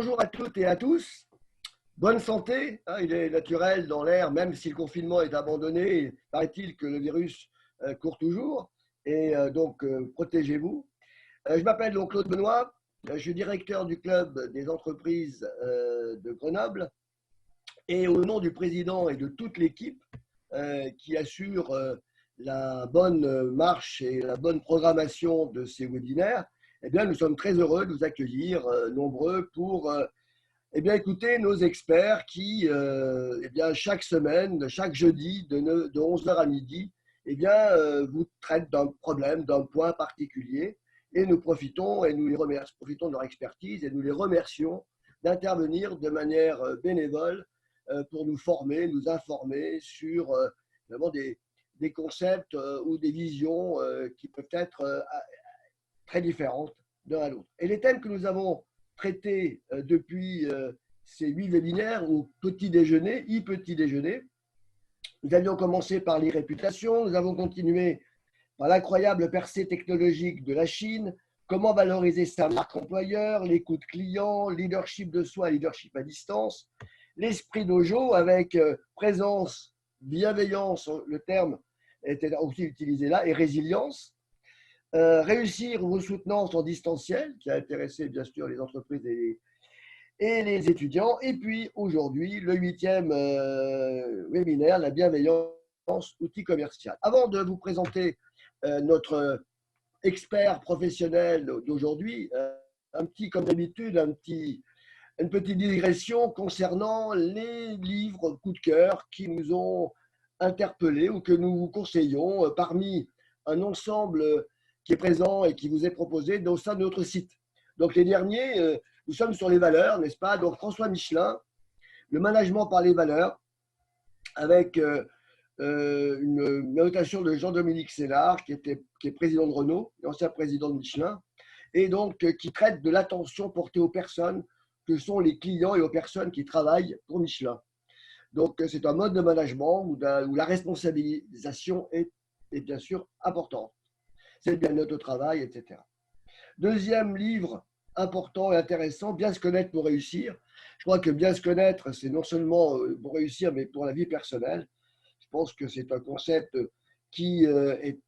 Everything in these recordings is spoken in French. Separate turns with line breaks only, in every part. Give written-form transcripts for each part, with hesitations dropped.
bonjour à toutes et à tous. Bonne santé, hein, il est naturel dans l'air, même si le confinement est abandonné, paraît-il que le virus court toujours. Et donc, protégez-vous. Je m'appelle donc Claude Benoît, je suis directeur du club des entreprises de Grenoble. Et au nom du président et de toute l'équipe qui assure la bonne marche et la bonne programmation de ces webinaires, eh bien, nous sommes très heureux de vous accueillir nombreux pour eh bien, écouter nos experts qui, eh bien, chaque semaine, chaque jeudi, de 11 heures à midi, eh bien, vous traitent d'un problème, d'un point particulier. Et nous profitons et nous les remercions, profitons de leur expertise et nous les remercions d'intervenir de manière bénévole pour nous former, nous informer sur vraiment des concepts ou des visions qui peuvent être très différentes d'un à l'autre. Et les thèmes que nous avons traités depuis ces 8 webinaires au petit déjeuner, e-petit déjeuner, nous avions commencé par l'e-réputation, nous avons continué par l'incroyable percée technologique de la Chine, comment valoriser sa marque employeur, l'écoute client, leadership de soi, leadership à distance, l'esprit dojo avec présence, bienveillance, le terme était aussi utilisé là, et résilience. Réussir vos soutenances en distanciel, qui a intéressé bien sûr les entreprises et les étudiants. Et puis aujourd'hui, le 8e webinaire, la bienveillance, outil commercial. Avant de vous présenter notre expert professionnel d'aujourd'hui, comme d'habitude, une petite digression concernant les livres coup de cœur qui nous ont interpellés ou que nous vous conseillons parmi un ensemble qui est présent et qui vous est proposé au sein de notre site. Donc les derniers, nous sommes sur les valeurs, n'est-ce pas? Donc François Michelin, le management par les valeurs, avec une notation de Jean-Dominique Sénard, qui est président de Renault, ancien président de Michelin, et donc qui traite de l'attention portée aux personnes que sont les clients et aux personnes qui travaillent pour Michelin. Donc c'est un mode de management où la responsabilisation est bien sûr importante. C'est le bien-être au travail, etc. Deuxième livre important et intéressant, bien se connaître pour réussir. Je crois que bien se connaître, c'est non seulement pour réussir, mais pour la vie personnelle. Je pense que c'est un concept qui est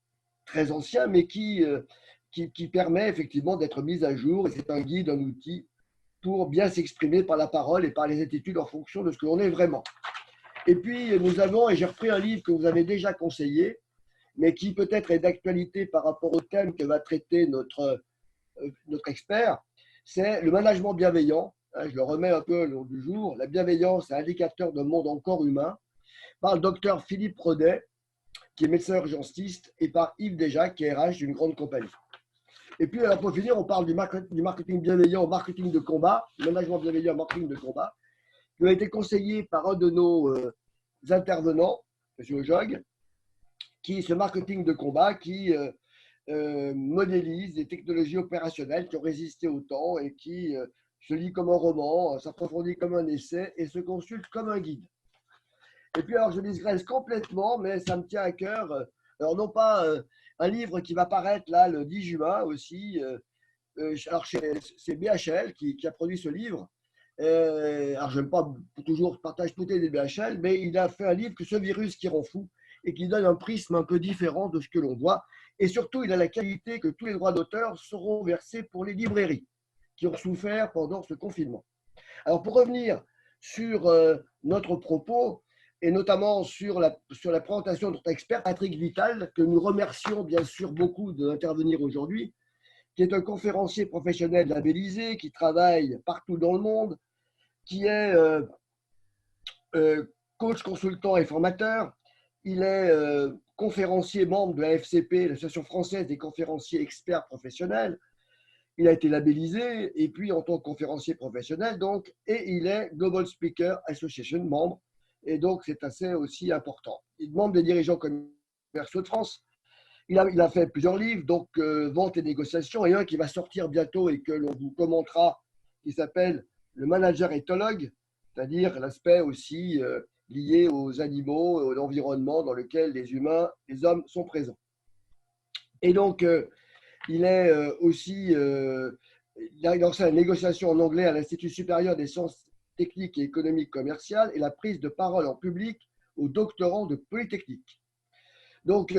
très ancien, mais qui permet effectivement d'être mis à jour. Et c'est un guide, un outil pour bien s'exprimer par la parole et par les attitudes en fonction de ce que l'on est vraiment. Et puis, nous avons, et j'ai repris un livre que vous avez déjà conseillé, mais qui peut-être est d'actualité par rapport au thème que va traiter notre expert, c'est le management bienveillant. Je le remets un peu au long du jour. La bienveillance est indicateur d'un monde encore humain, par le docteur Philippe Rodet, qui est médecin urgentiste, et par Yves Desjacques, qui est RH d'une grande compagnie. Et puis, pour finir, on parle du marketing bienveillant, marketing de combat, le management bienveillant, marketing de combat, qui a été conseillé par un de nos intervenants, M. Ojog, qui est ce marketing de combat qui modélise des technologies opérationnelles qui ont résisté au temps et qui se lit comme un roman, s'approfondit comme un essai et se consulte comme un guide. Et puis alors je digresse complètement, mais ça me tient à cœur. Alors non pas un livre qui va paraître là le 10 juin aussi. Alors c'est BHL qui a produit ce livre. Alors je n'aime pas toujours partage toutes les BHL, mais il a fait un livre que ce virus qui rend fou et qui donne un prisme un peu différent de ce que l'on voit. Et surtout, il a la qualité que tous les droits d'auteur seront versés pour les librairies qui ont souffert pendant ce confinement. Alors pour revenir sur notre propos, et notamment sur la présentation de notre expert Patrick Vital, que nous remercions bien sûr beaucoup d'intervenir aujourd'hui, qui est un conférencier professionnel labellisé, qui travaille partout dans le monde, qui est coach, consultant et formateur. Il est conférencier membre de la FCP, l'Association française des conférenciers experts professionnels. Il a été labellisé et puis en tant que conférencier professionnel, donc, et il est Global Speaker Association membre. Et donc, c'est assez aussi important. Il est membre des dirigeants commerciaux de France. Il a fait plusieurs livres, donc Vente et négociation, et un qui va sortir bientôt et que l'on vous commentera, qui s'appelle Le manager éthologue, c'est-à-dire l'aspect aussi lié aux animaux, à l'environnement dans lequel les hommes sont présents. Et donc, il est aussi Il a lancé la négociation en anglais à l'Institut supérieur des sciences techniques et économiques commerciales et la prise de parole en public aux doctorants de Polytechnique. Donc,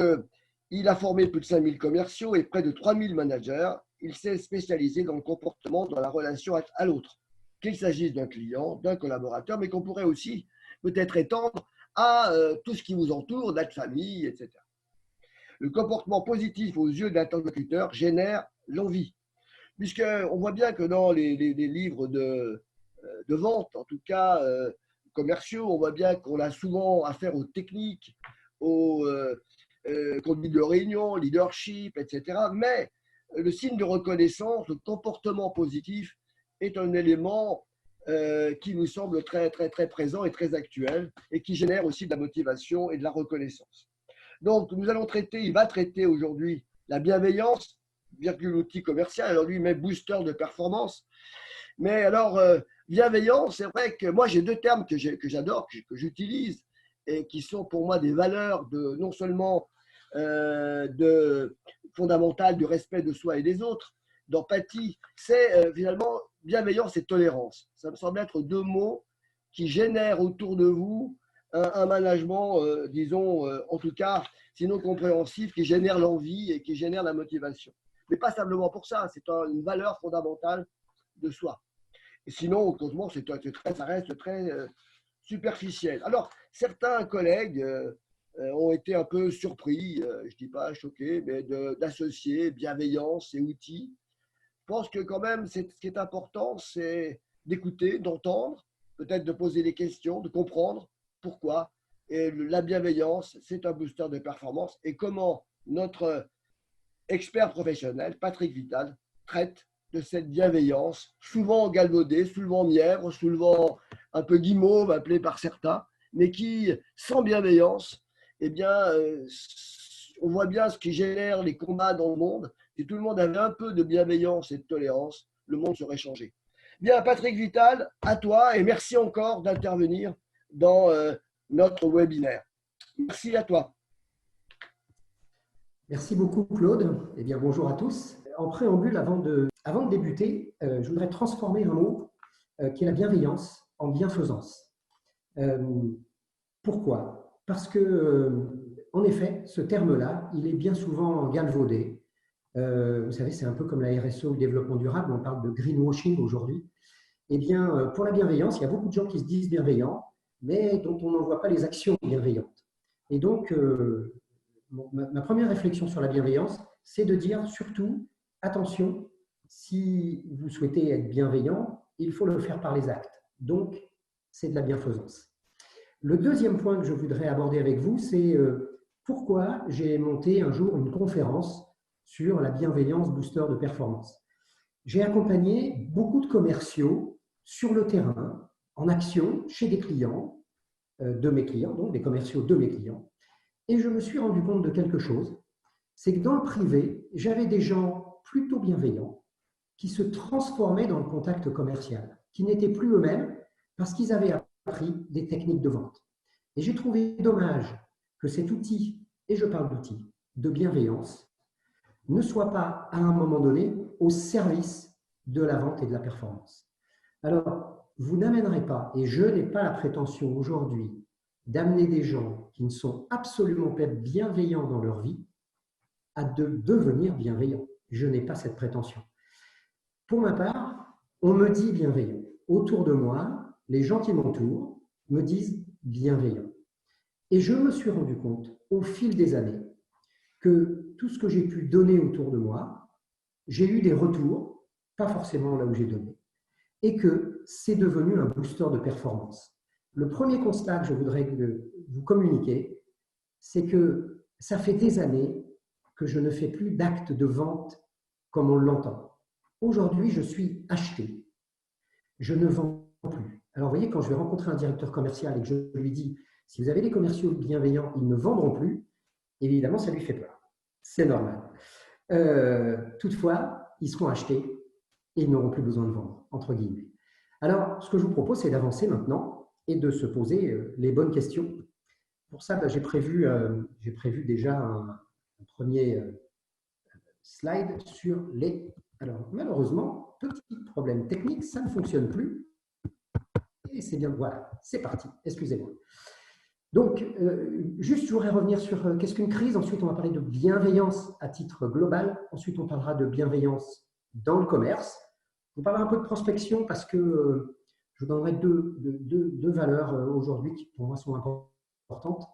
il a formé plus de 5000 commerciaux et près de 3000 managers. Il s'est spécialisé dans le comportement, dans la relation à l'autre, qu'il s'agisse d'un client, d'un collaborateur, mais qu'on pourrait aussi peut-être étendre à tout ce qui vous entoure, notre famille, etc. Le comportement positif aux yeux de l'interlocuteur génère l'envie, puisqu'on voit bien que dans les livres de vente, en tout cas commerciaux, on voit bien qu'on a souvent affaire aux techniques, aux conduite de réunion, leadership, etc. Mais le signe de reconnaissance, le comportement positif est un élément qui nous semble très, très, très présent et très actuel et qui génère aussi de la motivation et de la reconnaissance. Donc, nous allons traiter, il va traiter aujourd'hui la bienveillance, virgule outil commercial, alors lui, il met booster de performance. Mais alors, bienveillance, c'est vrai que moi, j'ai deux termes que j'adore, que j'utilise et qui sont pour moi des valeurs de non seulement fondamentales du respect de soi et des autres, d'empathie, c'est finalement bienveillance et tolérance. Ça me semble être deux mots qui génèrent autour de vous un management, disons, en tout cas, sinon compréhensif, qui génère l'envie et qui génère la motivation. Mais pas simplement pour ça, c'est une valeur fondamentale de soi. Et sinon, heureusement, ça reste très superficiel. Alors, certains collègues ont été un peu surpris, je ne dis pas choqués, mais d'associer bienveillance et outils. Je pense que quand même, ce qui est important, c'est d'écouter, d'entendre, peut-être de poser des questions, de comprendre pourquoi. Et la bienveillance, c'est un booster de performance. Et comment notre expert professionnel, Patrick Vital, traite de cette bienveillance, souvent galvaudée, souvent mièvre, souvent un peu guimauve, appelée par certains, mais qui, sans bienveillance, eh bien, on voit bien ce qui génère les combats dans le monde. Si tout le monde avait un peu de bienveillance et de tolérance, le monde serait changé. Bien, Patrick Vital, à toi et merci encore d'intervenir dans notre webinaire. Merci à toi.
Merci beaucoup, Claude. Eh bien, bonjour à tous. En préambule, avant de débuter, je voudrais transformer un mot qui est la bienveillance en bienfaisance. Pourquoi? Parce que, en effet, ce terme-là, il est bien souvent galvaudé. Vous savez, c'est un peu comme la RSE ou le développement durable, on parle de greenwashing aujourd'hui. Eh bien, pour la bienveillance, il y a beaucoup de gens qui se disent bienveillants, mais dont on n'en voit pas les actions bienveillantes. Et donc, ma première réflexion sur la bienveillance, c'est de dire surtout, attention, si vous souhaitez être bienveillant, il faut le faire par les actes. Donc, c'est de la bienfaisance. Le deuxième point que je voudrais aborder avec vous, c'est pourquoi j'ai monté un jour une conférence sur la bienveillance booster de performance. J'ai accompagné beaucoup de commerciaux sur le terrain, en action, chez des clients, de mes clients, donc des commerciaux de mes clients. Et je me suis rendu compte de quelque chose, c'est que dans le privé, j'avais des gens plutôt bienveillants qui se transformaient dans le contact commercial, qui n'étaient plus eux-mêmes parce qu'ils avaient appris des techniques de vente. Et j'ai trouvé dommage que cet outil, et je parle d'outil, de bienveillance, ne soit pas à un moment donné au service de la vente et de la performance. Alors, vous n'amènerez pas, et je n'ai pas la prétention aujourd'hui d'amener des gens qui ne sont absolument pas bienveillants dans leur vie à devenir bienveillants. Je n'ai pas cette prétention. Pour ma part, on me dit bienveillant. Autour de moi, les gens qui m'entourent me disent bienveillant. Et je me suis rendu compte au fil des années que tout ce que j'ai pu donner autour de moi, j'ai eu des retours, pas forcément là où j'ai donné, et que c'est devenu un booster de performance. Le premier constat que je voudrais vous communiquer, c'est que ça fait des années que je ne fais plus d'actes de vente comme on l'entend. Aujourd'hui, je suis acheté. Je ne vends plus. Alors, vous voyez, quand je vais rencontrer un directeur commercial et que je lui dis « si vous avez des commerciaux bienveillants, ils ne vendront plus », évidemment, ça lui fait peur. C'est normal. Toutefois, ils seront achetés et ils n'auront plus besoin de vendre, entre guillemets. Alors, ce que je vous propose, c'est d'avancer maintenant et de se poser les bonnes questions. Pour ça, j'ai prévu déjà un premier slide sur les… Alors, malheureusement, petit problème technique, ça ne fonctionne plus. Et c'est bien, voilà, c'est parti, excusez-moi. Donc, juste, je voudrais revenir sur qu'est-ce qu'une crise. Ensuite, on va parler de bienveillance à titre global. Ensuite, on parlera de bienveillance dans le commerce. On parlera un peu de prospection parce que je vous donnerai deux valeurs aujourd'hui qui, pour moi, sont importantes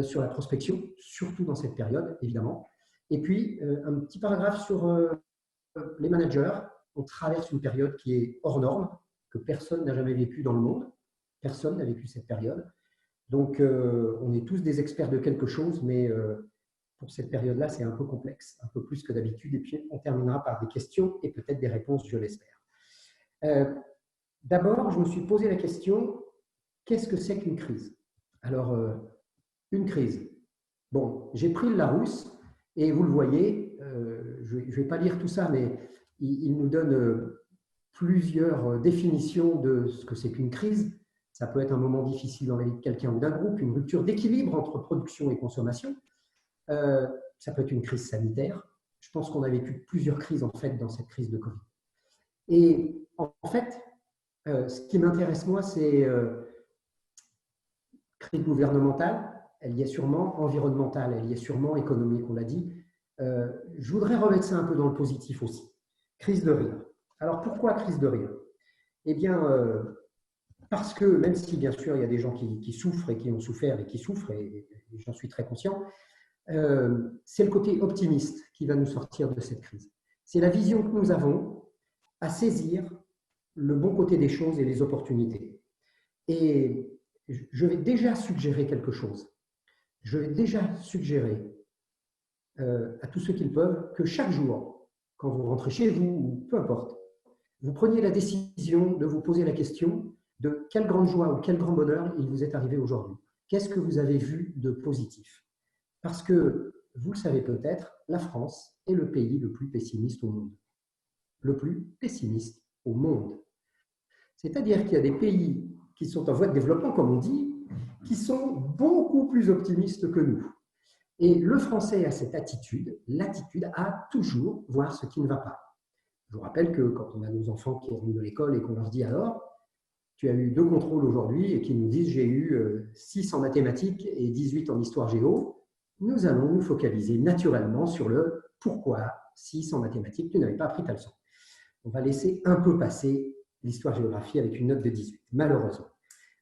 sur la prospection, surtout dans cette période, évidemment. Et puis, un petit paragraphe sur les managers. On traverse une période qui est hors norme, que personne n'a jamais vécue dans le monde. Personne n'a vécu cette période. Donc, on est tous des experts de quelque chose, mais pour cette période-là, c'est un peu complexe, un peu plus que d'habitude. Et puis, on terminera par des questions et peut-être des réponses, je l'espère. D'abord, je me suis posé la question, qu'est-ce que c'est qu'une crise? Alors, une crise. Bon, j'ai pris le Larousse et vous le voyez, je ne vais pas lire tout ça, mais il nous donne plusieurs définitions de ce que c'est qu'une crise. Ça peut être un moment difficile dans la vie de quelqu'un ou d'un groupe, une rupture d'équilibre entre production et consommation. Ça peut être une crise sanitaire. Je pense qu'on a vécu plusieurs crises en fait dans cette crise de Covid. Et en fait, ce qui m'intéresse moi, c'est crise gouvernementale, elle y est sûrement, environnementale, elle y est sûrement, économique, on l'a dit. Je voudrais remettre ça un peu dans le positif aussi. Crise de rire. Alors pourquoi crise de rire? Eh bien, parce que même si bien sûr il y a des gens qui souffrent et qui ont souffert et qui souffrent, et j'en suis très conscient, c'est le côté optimiste qui va nous sortir de cette crise. C'est la vision que nous avons à saisir le bon côté des choses et les opportunités. Et je vais déjà suggérer quelque chose. Je vais déjà suggérer à tous ceux qui le peuvent que chaque jour, quand vous rentrez chez vous, ou peu importe, vous preniez la décision de vous poser la question de quelle grande joie ou quel grand bonheur il vous est arrivé aujourd'hui. Qu'est-ce que vous avez vu de positif? Parce que, vous le savez peut-être, la France est le pays le plus pessimiste au monde. Le plus pessimiste au monde. C'est-à-dire qu'il y a des pays qui sont en voie de développement, comme on dit, qui sont beaucoup plus optimistes que nous. Et le Français a cette attitude, l'attitude à toujours voir ce qui ne va pas. Je vous rappelle que quand on a nos enfants qui rentrent de l'école et qu'on leur dit alors, tu as eu 2 contrôles aujourd'hui et qu'ils nous disent j'ai eu 6 en mathématiques et 18 en histoire géo, nous allons nous focaliser naturellement sur le pourquoi 6 en mathématiques, tu n'avais pas appris ta leçon. On va laisser un peu passer l'histoire-géographie avec une note de 18, malheureusement.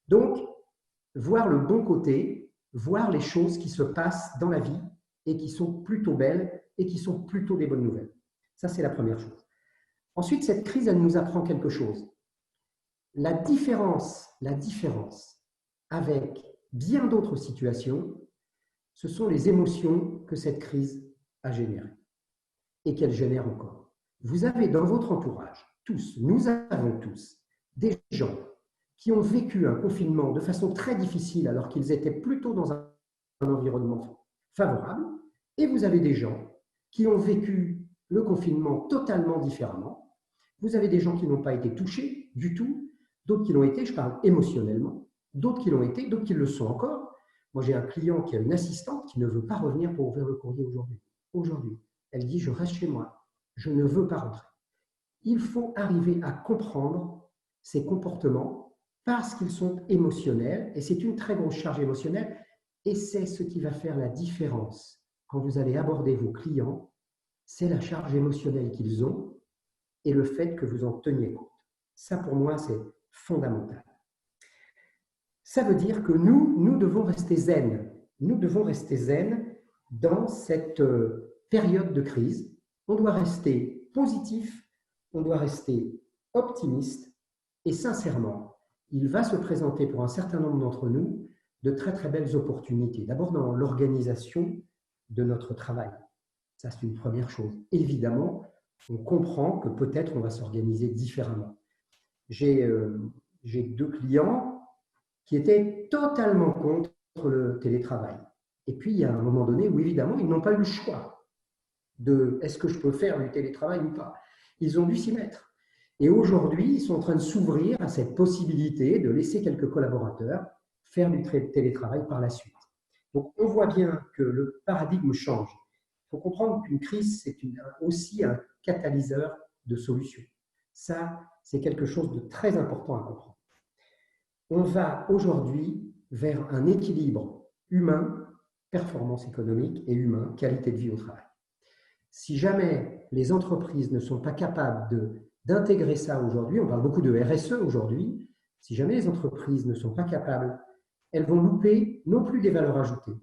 Donc, voir le bon côté, voir les choses qui se passent dans la vie et qui sont plutôt belles et qui sont plutôt des bonnes nouvelles. Ça, c'est la première chose. Ensuite, cette crise, elle nous apprend quelque chose. La différence avec bien d'autres situations, ce sont les émotions que cette crise a générées et qu'elle génère encore. Vous avez dans votre entourage, tous, nous avons tous, des gens qui ont vécu un confinement de façon très difficile alors qu'ils étaient plutôt dans un environnement favorable, et vous avez des gens qui ont vécu le confinement totalement différemment. Vous avez des gens qui n'ont pas été touchés du tout, d'autres qui l'ont été, je parle émotionnellement, d'autres qui l'ont été, d'autres qui le sont encore. Moi, j'ai un client qui a une assistante qui ne veut pas revenir pour ouvrir le courrier aujourd'hui. Aujourd'hui, elle dit « je reste chez moi, je ne veux pas rentrer ». Il faut arriver à comprendre ces comportements parce qu'ils sont émotionnels et c'est une très grosse charge émotionnelle et c'est ce qui va faire la différence quand vous allez aborder vos clients, c'est la charge émotionnelle qu'ils ont et le fait que vous en teniez compte. Ça, pour moi, c'est fondamental. Ça veut dire que nous devons rester zen. Nous devons rester zen dans cette période de crise. On doit rester positif, on doit rester optimiste et sincèrement, il va se présenter pour un certain nombre d'entre nous de très très belles opportunités. D'abord dans l'organisation de notre travail. Ça, c'est une première chose. Évidemment, on comprend que peut-être on va s'organiser différemment. J'ai 2 clients qui étaient totalement contre le télétravail. Et puis, il y a un moment donné où, évidemment, ils n'ont pas eu le choix de est-ce que je peux faire du télétravail ou pas. Ils ont dû s'y mettre. Et aujourd'hui, ils sont en train de s'ouvrir à cette possibilité de laisser quelques collaborateurs faire du télétravail par la suite. Donc, on voit bien que le paradigme change. faut comprendre qu'une crise, c'est aussi un catalyseur de solutions. Ça, c'est quelque chose de très important à comprendre. On va aujourd'hui vers un équilibre humain, performance économique et humain, qualité de vie au travail. Si jamais les entreprises ne sont pas capables d'intégrer ça aujourd'hui, on parle beaucoup de RSE aujourd'hui, si jamais les entreprises ne sont pas capables, elles vont louper non plus des valeurs ajoutées,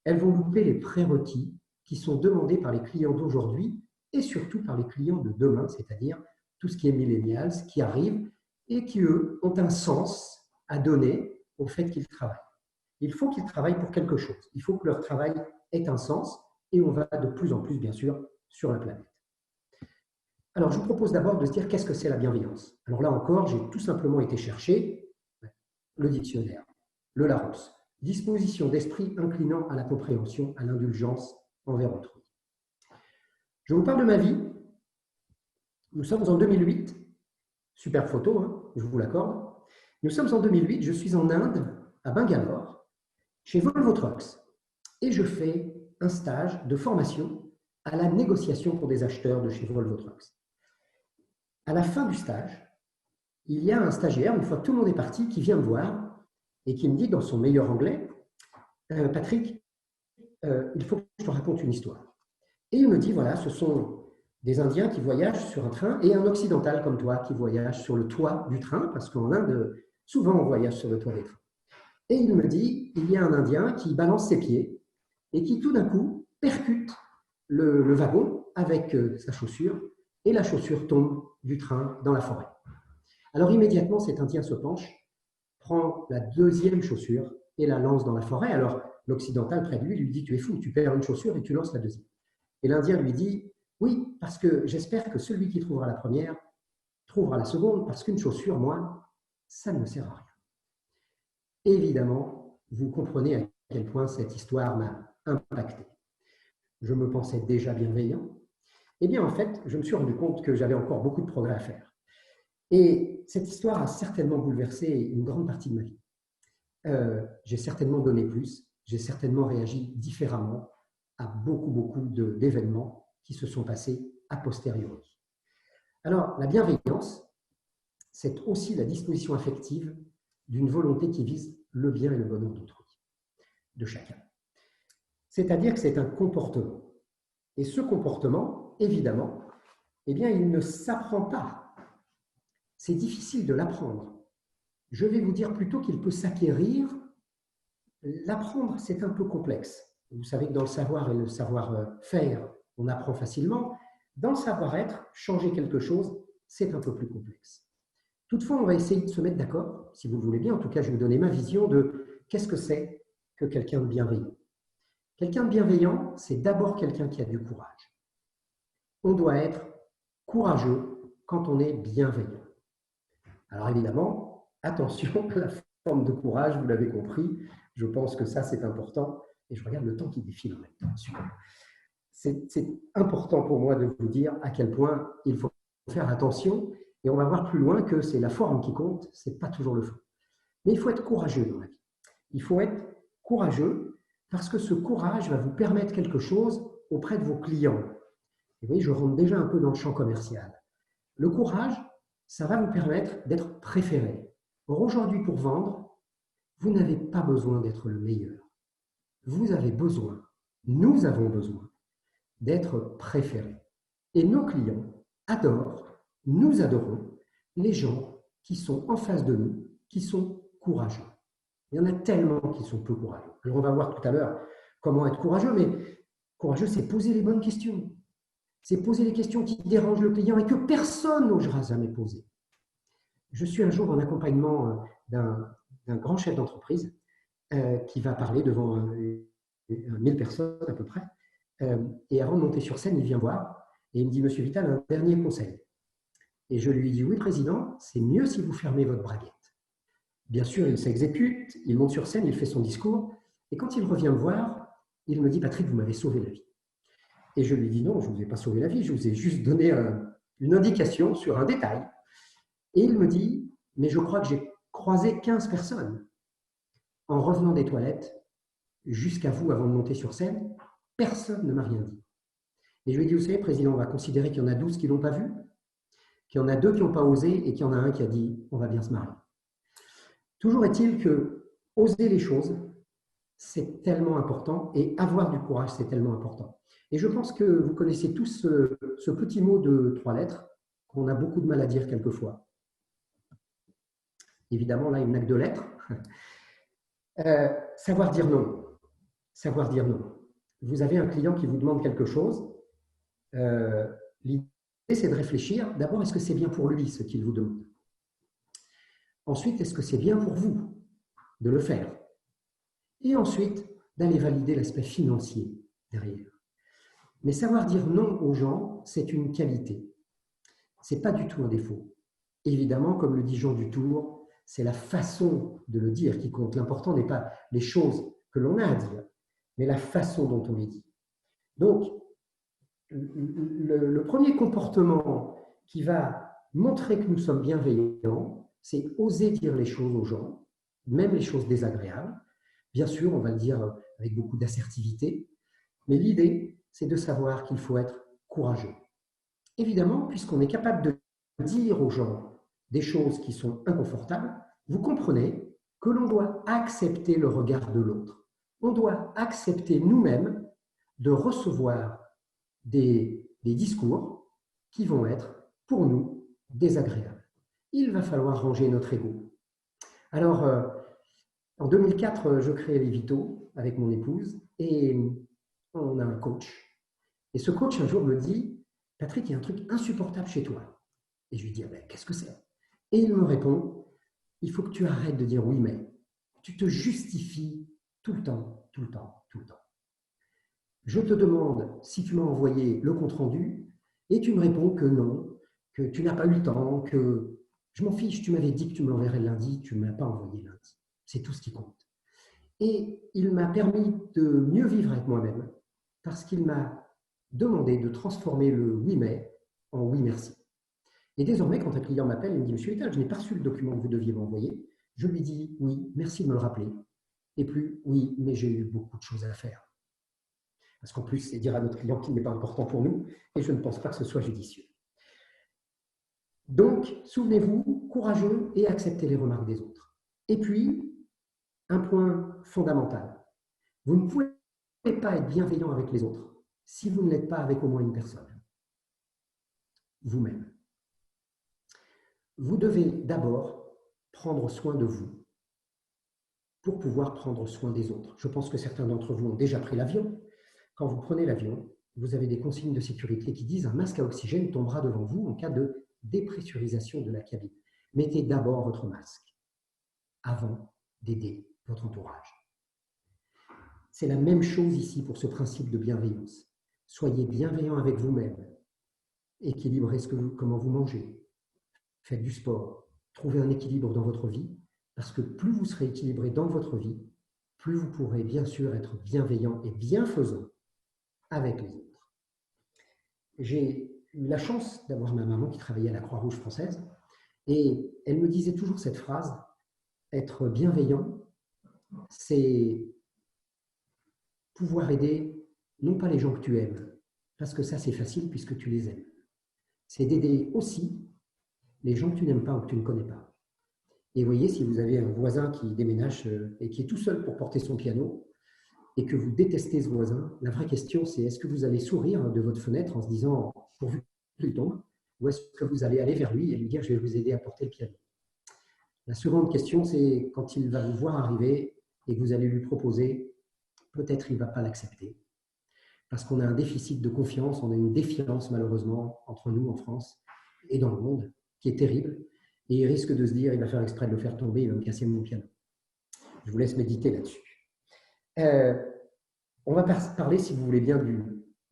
elles vont louper les prérequis qui sont demandés par les clients d'aujourd'hui et surtout par les clients de demain, c'est-à-dire tout ce qui est millennials, qui arrivent et qui, eux, ont un sens à donner au fait qu'ils travaillent. Il faut qu'ils travaillent pour quelque chose. Il faut que leur travail ait un sens et on va de plus en plus, bien sûr, sur la planète. Alors, je vous propose d'abord de se dire qu'est-ce que c'est la bienveillance. Alors là encore, j'ai tout simplement été chercher le dictionnaire, le Larousse, disposition d'esprit inclinant à la compréhension, à l'indulgence envers autrui. Je vous parle de ma vie. Nous sommes en 2008. Super photo, hein, je vous l'accorde. Nous sommes en 2008, je suis en Inde, à Bangalore, chez Volvo Trucks, et je fais un stage de formation à la négociation pour des acheteurs de chez Volvo Trucks. À la fin du stage, il y a un stagiaire, une fois que tout le monde est parti, qui vient me voir et qui me dit dans son meilleur anglais, Patrick, il faut que je te raconte une histoire. Et il me dit, voilà, ce sont des Indiens qui voyagent sur un train et un occidental comme toi qui voyage sur le toit du train, parce qu'en Inde, souvent on voyage sur le toit des trains. Et il me dit, il y a un Indien qui balance ses pieds et qui tout d'un coup percute le wagon avec sa chaussure et la chaussure tombe du train dans la forêt. Alors immédiatement, cet Indien se penche, prend la deuxième chaussure et la lance dans la forêt. Alors l'occidental près de lui dit, tu es fou, tu perds une chaussure et tu lances la deuxième. Et l'Indien lui dit, oui, parce que j'espère que celui qui trouvera la première trouvera la seconde, parce qu'une chaussure, moi, ça ne me sert à rien. Évidemment, vous comprenez à quel point cette histoire m'a impacté. Je me pensais déjà bienveillant. Eh bien, en fait, je me suis rendu compte que j'avais encore beaucoup de progrès à faire. Et cette histoire a certainement bouleversé une grande partie de ma vie. J'ai certainement donné plus, j'ai certainement réagi différemment à beaucoup d'événements qui se sont passés a posteriori. Alors, la bienveillance, c'est aussi la disposition affective d'une volonté qui vise le bien et le bonheur d'autrui, de chacun. C'est-à-dire que c'est un comportement. Et ce comportement, évidemment, eh bien, il ne s'apprend pas. C'est difficile de l'apprendre. Je vais vous dire plutôt qu'il peut s'acquérir. L'apprendre, c'est un peu complexe. Vous savez que dans le savoir et le savoir-faire, on apprend facilement. Dans le savoir-être, changer quelque chose, c'est un peu plus complexe. Toutefois, on va essayer de se mettre d'accord, si vous le voulez bien. En tout cas, je vais vous donner ma vision de qu'est-ce que c'est que quelqu'un de bienveillant. Quelqu'un de bienveillant, c'est d'abord quelqu'un qui a du courage. On doit être courageux quand on est bienveillant. Alors évidemment, attention à la forme de courage, vous l'avez compris. Je pense que ça, c'est important. Et je regarde le temps qui défile en même temps. Super. C'est important pour moi de vous dire à quel point il faut faire attention. Et on va voir plus loin que c'est la forme qui compte, ce n'est pas toujours le fond. Mais il faut être courageux dans la vie. Il faut être courageux parce que ce courage va vous permettre quelque chose auprès de vos clients. Et vous voyez, je rentre déjà un peu dans le champ commercial. Le courage, ça va vous permettre d'être préféré. Or, aujourd'hui, pour vendre, vous n'avez pas besoin d'être le meilleur. Vous avez besoin, nous avons besoin d'être préférés. Et nos clients adorent, nous adorons les gens qui sont en face de nous, qui sont courageux. Il y en a tellement qui sont peu courageux. Alors, on va voir tout à l'heure comment être courageux, mais courageux, c'est poser les bonnes questions. C'est poser les questions qui dérangent le client et que personne n'osera jamais poser. Je suis un jour en accompagnement d'un grand chef d'entreprise qui va parler devant 1000 personnes à peu près. Et avant de monter sur scène, il vient voir et il me dit, Monsieur Vital, un dernier conseil. Et je lui dis, oui, président, c'est mieux si vous fermez votre braguette. Bien sûr, il s'exécute, il monte sur scène, il fait son discours. Et quand il revient me voir, il me dit, Patrick, vous m'avez sauvé la vie. Et je lui dis, non, je ne vous ai pas sauvé la vie, je vous ai juste donné une indication sur un détail. Et il me dit, mais je crois que j'ai croisé 15 personnes en revenant des toilettes jusqu'à vous avant de monter sur scène. Personne ne m'a rien dit. Et je lui ai dit, vous savez, Président, on va considérer qu'il y en a 12 qui ne l'ont pas vu, qu'il y en a 2 qui n'ont pas osé et qu'il y en a un qui a dit, on va bien se marier. Toujours est-il que oser les choses, c'est tellement important et avoir du courage, c'est tellement important. Et je pense que vous connaissez tous ce petit mot de 3 lettres qu'on a beaucoup de mal à dire quelquefois. Évidemment, là, il n'a que 2 lettres. Savoir dire non. Savoir dire non. Vous avez un client qui vous demande quelque chose. L'idée, c'est de réfléchir. D'abord, est-ce que c'est bien pour lui ce qu'il vous demande? Ensuite, est-ce que c'est bien pour vous de le faire? Et ensuite, d'aller valider l'aspect financier derrière. Mais savoir dire non aux gens, c'est une qualité. Ce n'est pas du tout un défaut. Évidemment, comme le dit Jean Dutour, c'est la façon de le dire qui compte. L'important n'est pas les choses que l'on a à dire, mais la façon dont on les dit. Donc, le premier comportement qui va montrer que nous sommes bienveillants, c'est oser dire les choses aux gens, même les choses désagréables. Bien sûr, on va le dire avec beaucoup d'assertivité, mais l'idée, c'est de savoir qu'il faut être courageux. Évidemment, puisqu'on est capable de dire aux gens des choses qui sont inconfortables, vous comprenez que l'on doit accepter le regard de l'autre. On doit accepter nous-mêmes de recevoir des discours qui vont être, pour nous, désagréables. Il va falloir ranger notre ego. Alors, en 2004, je crée Levito avec mon épouse et on a un coach. Et ce coach, un jour, me dit, Patrick, il y a un truc insupportable chez toi. Et je lui dis, ah ben, qu'est-ce que c'est? Et il me répond, il faut que tu arrêtes de dire oui, mais tu te justifies tout le temps, tout le temps, tout le temps. Je te demande si tu m'as envoyé le compte-rendu et tu me réponds que non, que tu n'as pas eu le temps, que je m'en fiche, tu m'avais dit que tu me l'enverrais lundi, tu ne me l'as pas envoyé lundi. C'est tout ce qui compte. Et il m'a permis de mieux vivre avec moi-même parce qu'il m'a demandé de transformer le oui mais en oui merci. Et désormais, quand un client m'appelle, il me dit, Monsieur Vital, je n'ai pas reçu le document que vous deviez m'envoyer. Je lui dis oui, merci de me le rappeler. Et plus oui, mais j'ai eu beaucoup de choses à faire. Parce qu'en plus, c'est dire à notre client qu'il n'est pas important pour nous, et je ne pense pas que ce soit judicieux. Donc, souvenez-vous, courageux et acceptez les remarques des autres. Et puis, un point fondamental, vous ne pouvez pas être bienveillant avec les autres si vous ne l'êtes pas avec au moins une personne, vous-même. Vous devez d'abord prendre soin de vous pour pouvoir prendre soin des autres. Je pense que certains d'entre vous ont déjà pris l'avion. Quand vous prenez l'avion, vous avez des consignes de sécurité qui disent un masque à oxygène tombera devant vous en cas de dépressurisation de la cabine. Mettez d'abord votre masque avant d'aider votre entourage. C'est la même chose ici pour ce principe de bienveillance. Soyez bienveillant avec vous-même. Équilibrez comment vous mangez. Faites du sport. Trouvez un équilibre dans votre vie, parce que plus vous serez équilibré dans votre vie, plus vous pourrez bien sûr être bienveillant et bienfaisant avec les autres. J'ai eu la chance d'avoir ma maman qui travaillait à la Croix-Rouge française et elle me disait toujours cette phrase, être bienveillant, c'est pouvoir aider non pas les gens que tu aimes, parce que ça c'est facile puisque tu les aimes. C'est d'aider aussi les gens que tu n'aimes pas ou que tu ne connais pas. Et vous voyez, si vous avez un voisin qui déménage et qui est tout seul pour porter son piano, et que vous détestez ce voisin, la vraie question c'est est-ce que vous allez sourire de votre fenêtre en se disant pourvu qu'il tombe, ou est-ce que vous allez aller vers lui et lui dire je vais vous aider à porter le piano? La seconde question c'est quand il va vous voir arriver et que vous allez lui proposer, peut-être il ne va pas l'accepter. Parce qu'on a un déficit de confiance, on a une défiance malheureusement entre nous en France et dans le monde qui est terrible et il risque de se dire il va faire exprès de le faire tomber, il va me casser mon piano. Je vous laisse méditer là-dessus. On va parler, si vous voulez bien,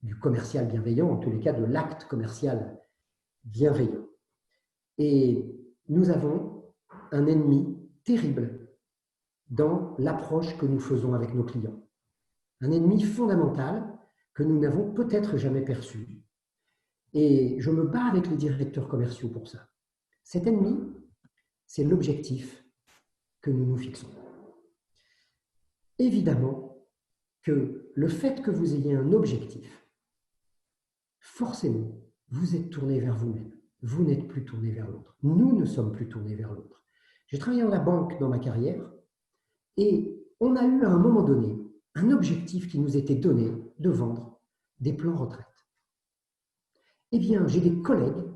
du commercial bienveillant, en tous les cas de l'acte commercial bienveillant. Et nous avons un ennemi terrible dans l'approche que nous faisons avec nos clients. Un ennemi fondamental que nous n'avons peut-être jamais perçu. Et je me bats avec les directeurs commerciaux pour ça. Cet ennemi, c'est l'objectif que nous nous fixons. Évidemment que le fait que vous ayez un objectif forcément, vous êtes tourné vers vous-même. Vous n'êtes plus tourné vers l'autre. Nous ne sommes plus tournés vers l'autre. J'ai travaillé dans la banque dans ma carrière et on a eu à un moment donné un objectif qui nous était donné de vendre des plans retraite. Eh bien, j'ai des collègues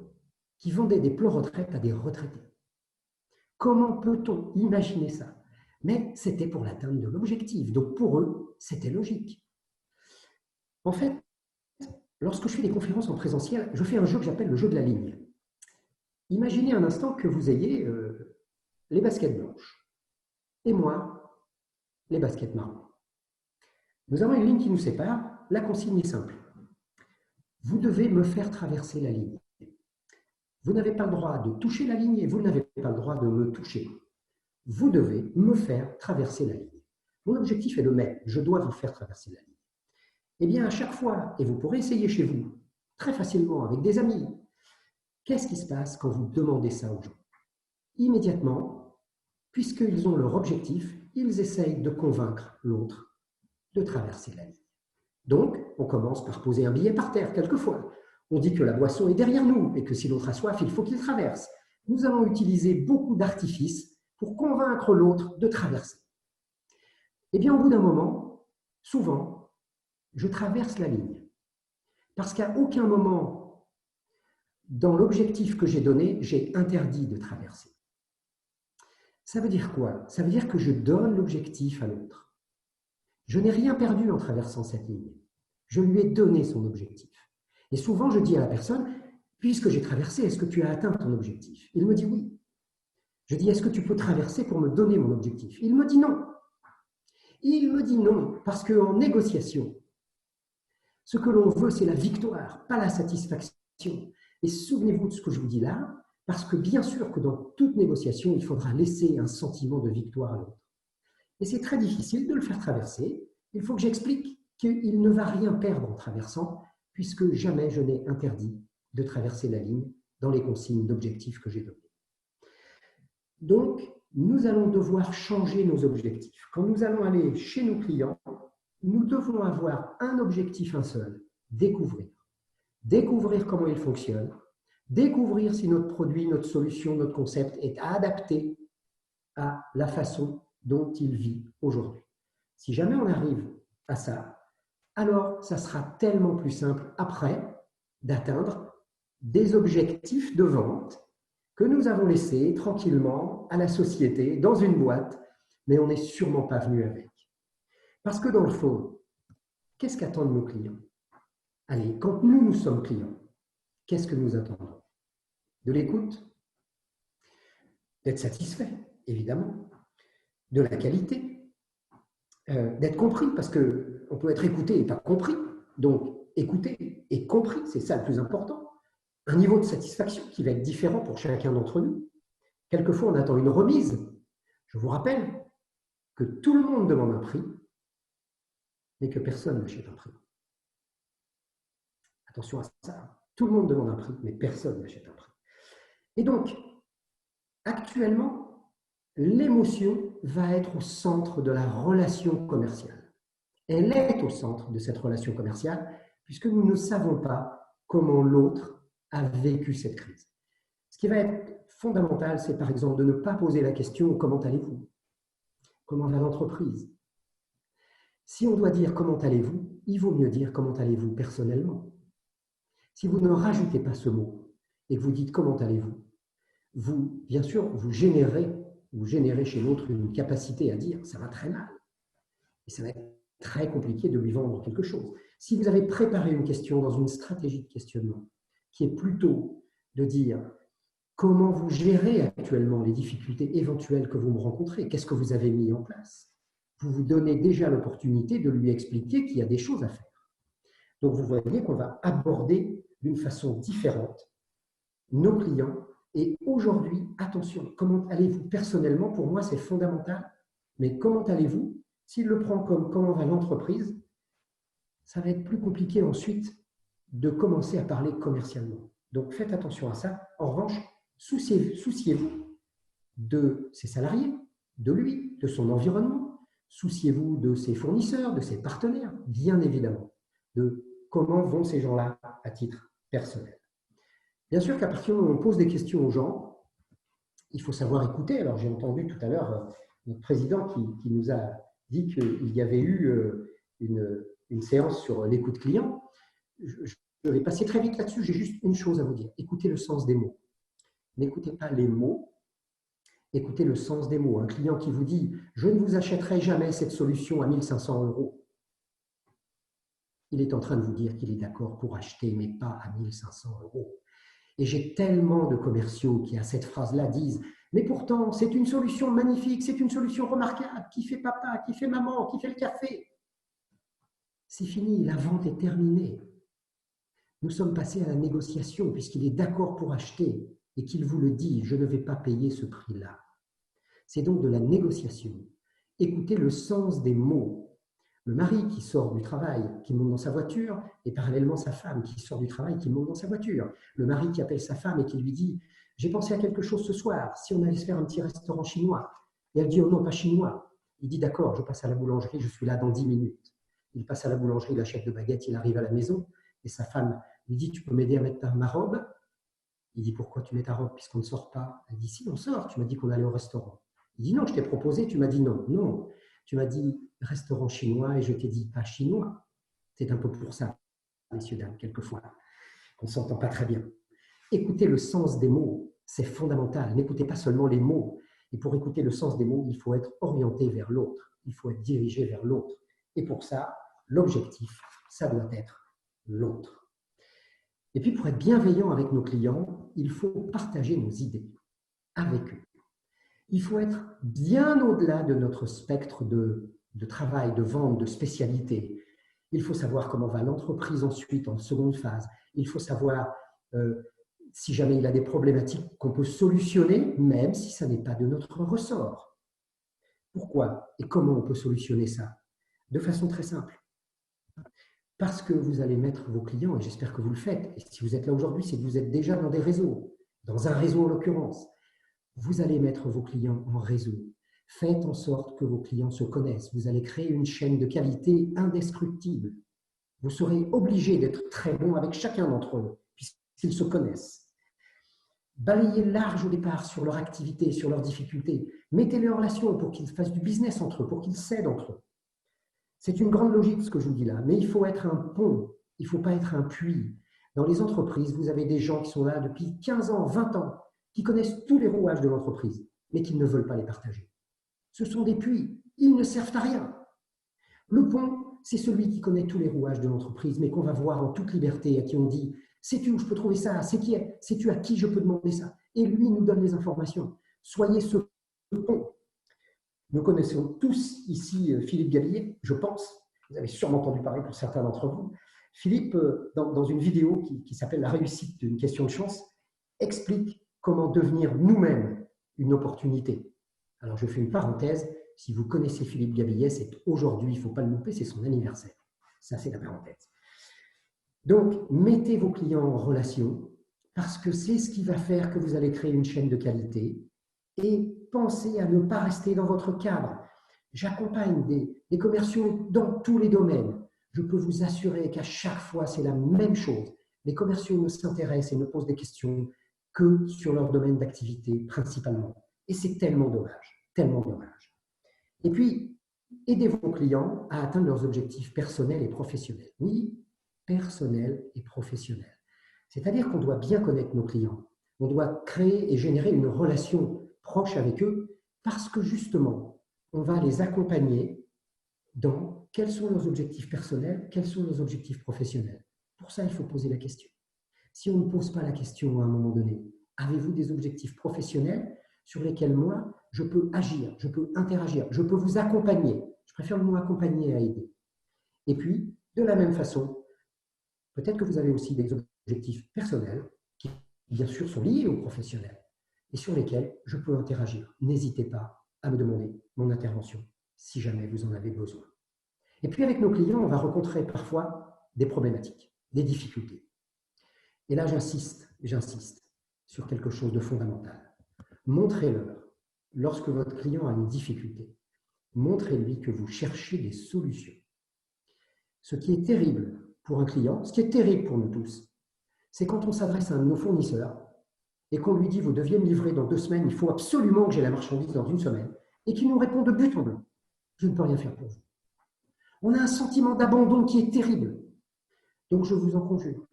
qui vendaient des plans retraite à des retraités. Comment peut-on imaginer ça? Mais c'était pour l'atteinte de l'objectif. Donc pour eux, c'était logique. En fait, lorsque je fais des conférences en présentiel, je fais un jeu que j'appelle le jeu de la ligne. Imaginez un instant que vous ayez les baskets blanches et moi, les baskets marron. Nous avons une ligne qui nous sépare. La consigne est simple. Vous devez me faire traverser la ligne. Vous n'avez pas le droit de toucher la ligne et vous n'avez pas le droit de me toucher. Vous devez me faire traverser la ligne. Mon objectif est le même. Je dois vous faire traverser la ligne. Eh bien, à chaque fois, et vous pourrez essayer chez vous, très facilement, avec des amis, qu'est-ce qui se passe quand vous demandez ça aux gens? Immédiatement, puisqu'ils ont leur objectif, ils essayent de convaincre l'autre de traverser la ligne. Donc, on commence par poser un billet par terre, quelquefois. On dit que la boisson est derrière nous et que si l'autre a soif, il faut qu'il traverse. Nous allons utiliser beaucoup d'artifices pour convaincre l'autre de traverser. Eh bien, au bout d'un moment, souvent, je traverse la ligne. Parce qu'à aucun moment, dans l'objectif que j'ai donné, j'ai interdit de traverser. Ça veut dire quoi? Ça veut dire que je donne l'objectif à l'autre. Je n'ai rien perdu en traversant cette ligne. Je lui ai donné son objectif. Et souvent, je dis à la personne, puisque j'ai traversé, est-ce que tu as atteint ton objectif? Il me dit oui. Je dis, est-ce que tu peux traverser pour me donner mon objectif? Il me dit non. Il me dit non, parce qu'en négociation, ce que l'on veut, c'est la victoire, pas la satisfaction. Et souvenez-vous de ce que je vous dis là, parce que bien sûr que dans toute négociation, il faudra laisser un sentiment de victoire à l'autre. Et c'est très difficile de le faire traverser. Il faut que j'explique qu'il ne va rien perdre en traversant, puisque jamais je n'ai interdit de traverser la ligne dans les consignes d'objectifs que j'ai données. Donc, nous allons devoir changer nos objectifs. Quand nous allons aller chez nos clients, nous devons avoir un objectif, un seul, découvrir. Découvrir comment il fonctionne, découvrir si notre produit, notre solution, notre concept est adapté à la façon dont il vit aujourd'hui. Si jamais on arrive à ça, alors ça sera tellement plus simple après d'atteindre des objectifs de vente que nous avons laissés tranquillement à la société, dans une boîte, mais on n'est sûrement pas venu avec. Parce que dans le fond, qu'est-ce qu'attendent nos clients? Allez, quand nous sommes clients, qu'est-ce que nous attendons? De l'écoute, d'être satisfait, évidemment, de la qualité, d'être compris, parce qu'on peut être écouté et pas compris. Donc, écouter et compris, c'est ça le plus important. Un niveau de satisfaction qui va être différent pour chacun d'entre nous. Quelquefois, on attend une remise. Je vous rappelle que tout le monde demande un prix, mais que personne n'achète un prix. Attention à ça. Tout le monde demande un prix, mais personne n'achète un prix. Et donc, actuellement, l'émotion va être au centre de la relation commerciale. Elle est au centre de cette relation commerciale, puisque nous ne savons pas comment l'autre a vécu cette crise. Ce qui va être fondamental, c'est par exemple de ne pas poser la question « Comment allez-vous » ? Comment va l'entreprise ? Si on doit dire « Comment allez-vous », il vaut mieux dire « Comment allez-vous personnellement ». Si vous ne rajoutez pas ce mot et que vous dites « Comment allez-vous », vous, bien sûr, vous générez chez l'autre une capacité à dire « Ça va très mal ». Et ça va être très compliqué de lui vendre quelque chose. Si vous avez préparé une question dans une stratégie de questionnement, qui est plutôt de dire comment vous gérez actuellement les difficultés éventuelles que vous me rencontrez, qu'est-ce que vous avez mis en place, vous vous donnez déjà l'opportunité de lui expliquer qu'il y a des choses à faire. Donc vous voyez qu'on va aborder d'une façon différente nos clients. Et aujourd'hui, attention, comment allez-vous personnellement? Pour moi, c'est fondamental. Mais comment allez-vous? S'il le prend comme comment va l'entreprise, ça va être plus compliqué ensuite de commencer à parler commercialement. Donc faites attention à ça. En revanche, souciez-vous de ses salariés, de lui, de son environnement. Souciez-vous de ses fournisseurs, de ses partenaires, bien évidemment, de comment vont ces gens-là à titre personnel. Bien sûr qu'à partir du moment où on pose des questions aux gens, il faut savoir écouter. Alors, j'ai entendu tout à l'heure notre président qui nous a dit qu'il y avait eu une séance sur l'écoute client. Je vais passer très vite là-dessus. J'ai juste une chose à vous dire. Écoutez le sens des mots. N'écoutez pas les mots, écoutez le sens des mots. Un client qui vous dit « Je ne vous achèterai jamais cette solution à 1 500 €. Il est en train de vous dire qu'il est d'accord pour acheter, mais pas à 1 500 €. Et j'ai tellement de commerciaux qui, à cette phrase-là, disent « Mais pourtant, c'est une solution magnifique, c'est une solution remarquable, qui fait papa, qui fait maman, qui fait le café. » C'est fini, la vente est terminée. Nous sommes passés à la négociation puisqu'il est d'accord pour acheter et qu'il vous le dit « Je ne vais pas payer ce prix-là. » C'est donc de la négociation. Écoutez le sens des mots. Le mari qui sort du travail, qui monte dans sa voiture, et parallèlement sa femme qui sort du travail, qui monte dans sa voiture. Le mari qui appelle sa femme et qui lui dit « J'ai pensé à quelque chose ce soir, si on allait se faire un petit restaurant chinois. » Et elle dit « Oh non, pas chinois. » Il dit « D'accord, je passe à la boulangerie, je suis là dans 10 minutes. » Il passe à la boulangerie, il achète de baguettes, il arrive à la maison, et sa femme lui dit « Tu peux m'aider à mettre ma robe ?» Il dit « Pourquoi tu mets ta robe puisqu'on ne sort pas ?» Elle dit « Si, on sort, tu m'as dit qu'on allait au restaurant. » Il dit « Non, je t'ai proposé, tu m'as dit non. » « Non, tu m'as dit restaurant chinois et je t'ai dit pas chinois. » C'est un peu pour ça, messieurs, dames, quelquefois. On ne s'entend pas très bien. Écoutez le sens des mots, c'est fondamental. N'écoutez pas seulement les mots. Et pour écouter le sens des mots, il faut être orienté vers l'autre. Il faut être dirigé vers l'autre. Et pour ça, l'objectif, ça doit être l'autre. Et puis, pour être bienveillant avec nos clients, il faut partager nos idées avec eux. Il faut être bien au-delà de notre spectre de travail, de vente, de spécialité. Il faut savoir comment va l'entreprise ensuite en seconde phase. Il faut savoir si jamais il a des problématiques qu'on peut solutionner, même si ça n'est pas de notre ressort. Pourquoi et comment on peut solutionner ça? De façon très simple. Parce que vous allez mettre vos clients, et j'espère que vous le faites, et si vous êtes là aujourd'hui, c'est que vous êtes déjà dans des réseaux, dans un réseau en l'occurrence. Vous allez mettre vos clients en réseau. Faites en sorte que vos clients se connaissent. Vous allez créer une chaîne de qualité indescriptible. Vous serez obligé d'être très bon avec chacun d'entre eux, puisqu'ils se connaissent. Balayez large au départ sur leur activité, sur leurs difficultés. Mettez-les en relation pour qu'ils fassent du business entre eux, pour qu'ils s'aident entre eux. C'est une grande logique ce que je vous dis là, mais il faut être un pont, il ne faut pas être un puits. Dans les entreprises, vous avez des gens qui sont là depuis 15 ans, 20 ans, qui connaissent tous les rouages de l'entreprise, mais qui ne veulent pas les partager. Ce sont des puits, ils ne servent à rien. Le pont, c'est celui qui connaît tous les rouages de l'entreprise, mais qu'on va voir en toute liberté, à qui on dit « sais-tu où je peux trouver ça? Sais-tu à qui je peux demander ça ?» Et lui nous donne les informations. Soyez ce pont. Nous connaissons tous ici Philippe Gabillet, je pense. Vous avez sûrement entendu parler pour certains d'entre vous. Philippe, dans une vidéo qui s'appelle « La réussite d'une question de chance », explique comment devenir nous-mêmes une opportunité. Alors, je fais une parenthèse. Si vous connaissez Philippe Gabillet, c'est aujourd'hui, il ne faut pas le louper, c'est son anniversaire. Ça, c'est la parenthèse. Donc, mettez vos clients en relation parce que c'est ce qui va faire que vous allez créer une chaîne de qualité et pensez à ne pas rester dans votre cadre. J'accompagne des commerciaux dans tous les domaines. Je peux vous assurer qu'à chaque fois, c'est la même chose. Les commerciaux ne s'intéressent et ne posent des questions que sur leur domaine d'activité principalement. Et c'est tellement dommage, tellement dommage. Et puis, aidez vos clients à atteindre leurs objectifs personnels et professionnels. Oui, personnels et professionnels. C'est-à-dire qu'on doit bien connaître nos clients. On doit créer et générer une relation proche avec eux parce que justement, on va les accompagner dans quels sont leurs objectifs personnels, quels sont leurs objectifs professionnels. Pour ça, il faut poser la question. Si on ne pose pas la question à un moment donné, avez-vous des objectifs professionnels sur lesquels moi, je peux agir, je peux interagir, je peux vous accompagner. Je préfère le mot accompagner à aider. Et puis, de la même façon, peut-être que vous avez aussi des objectifs personnels qui, bien sûr, sont liés aux professionnels et sur lesquels je peux interagir. N'hésitez pas à me demander mon intervention si jamais vous en avez besoin. Et puis, avec nos clients, on va rencontrer parfois des problématiques, des difficultés. Et là, j'insiste sur quelque chose de fondamental. Montrez-leur, lorsque votre client a une difficulté, montrez-lui que vous cherchez des solutions. Ce qui est terrible pour un client, ce qui est terrible pour nous tous, c'est quand on s'adresse à un de nos fournisseurs et qu'on lui dit « vous deviez me livrer dans 2 semaines, il faut absolument que j'ai la marchandise dans 1 semaine » et qu'il nous répond de but en blanc « je ne peux rien faire pour vous ». On a un sentiment d'abandon qui est terrible. Donc je vous en conjure,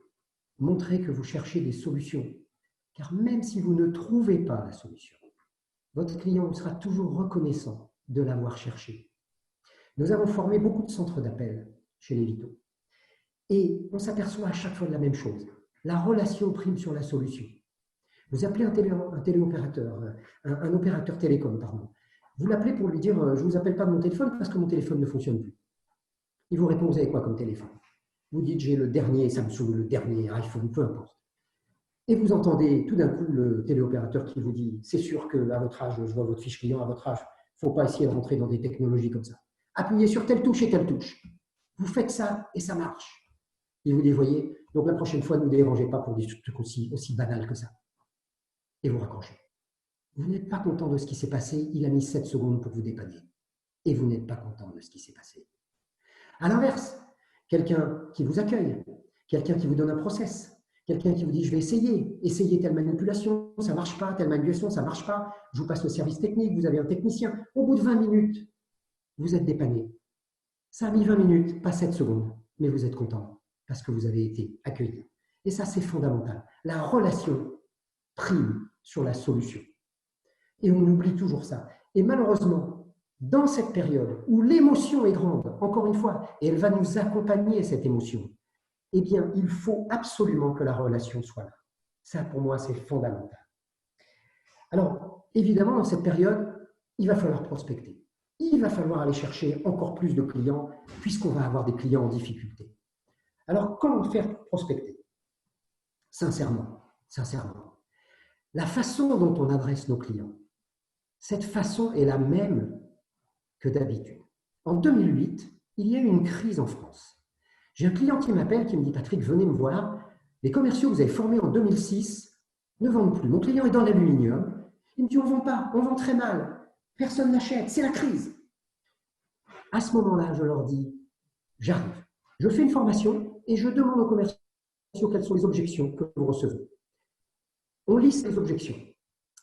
montrez que vous cherchez des solutions, car même si vous ne trouvez pas la solution, votre client vous sera toujours reconnaissant de l'avoir cherché. Nous avons formé beaucoup de centres d'appel chez les Vito et on s'aperçoit à chaque fois de la même chose. La relation prime sur la solution. Vous appelez un téléopérateur, un opérateur télécom, pardon. Vous l'appelez pour lui dire « je ne vous appelle pas de mon téléphone parce que mon téléphone ne fonctionne plus ». Il vous répond « vous avez quoi comme téléphone ?» Vous dites « j'ai le dernier Samsung, le dernier iPhone, peu importe ». Et vous entendez tout d'un coup le téléopérateur qui vous dit « c'est sûr qu'à votre âge, je vois votre fiche client, à votre âge, il ne faut pas essayer de rentrer dans des technologies comme ça. Appuyez sur telle touche et telle touche. Vous faites ça et ça marche. » Et vous les voyez, donc la prochaine fois, ne nous dérangez pas pour des trucs aussi banals que ça. Et vous raccrochez. Vous n'êtes pas content de ce qui s'est passé, il a mis 7 secondes pour vous dépanner. Et vous n'êtes pas content de ce qui s'est passé. À l'inverse, quelqu'un qui vous accueille, quelqu'un qui vous donne un process, quelqu'un qui vous dit « je vais essayer telle manipulation, ça ne marche pas, telle manipulation, ça ne marche pas, je vous passe le service technique, vous avez un technicien. » Au bout de 20 minutes, vous êtes dépanné. Ça a mis 20 minutes, pas 7 secondes, mais vous êtes content parce que vous avez été accueilli. Et ça, c'est fondamental. La relation prime sur la solution. Et on oublie toujours ça. Et malheureusement, dans cette période où l'émotion est grande, encore une fois, et elle va nous accompagner, cette émotion, eh bien, il faut absolument que la relation soit là. Ça, pour moi, c'est fondamental. Alors, évidemment, dans cette période, il va falloir prospecter. Il va falloir aller chercher encore plus de clients, puisqu'on va avoir des clients en difficulté. Alors, comment faire prospecter? Sincèrement, la façon dont on adresse nos clients, cette façon est la même que d'habitude. En 2008, il y a eu une crise en France. J'ai un client qui m'appelle, qui me dit « Patrick, venez me voir, les commerciaux que vous avez formés en 2006 ne vendent plus. Mon client est dans l'aluminium. Il me dit « on ne vend pas, on vend très mal, personne n'achète, c'est la crise. » À ce moment-là, je leur dis « j'arrive. Je fais une formation et je demande aux commerciaux quelles sont les objections que vous recevez. On liste les objections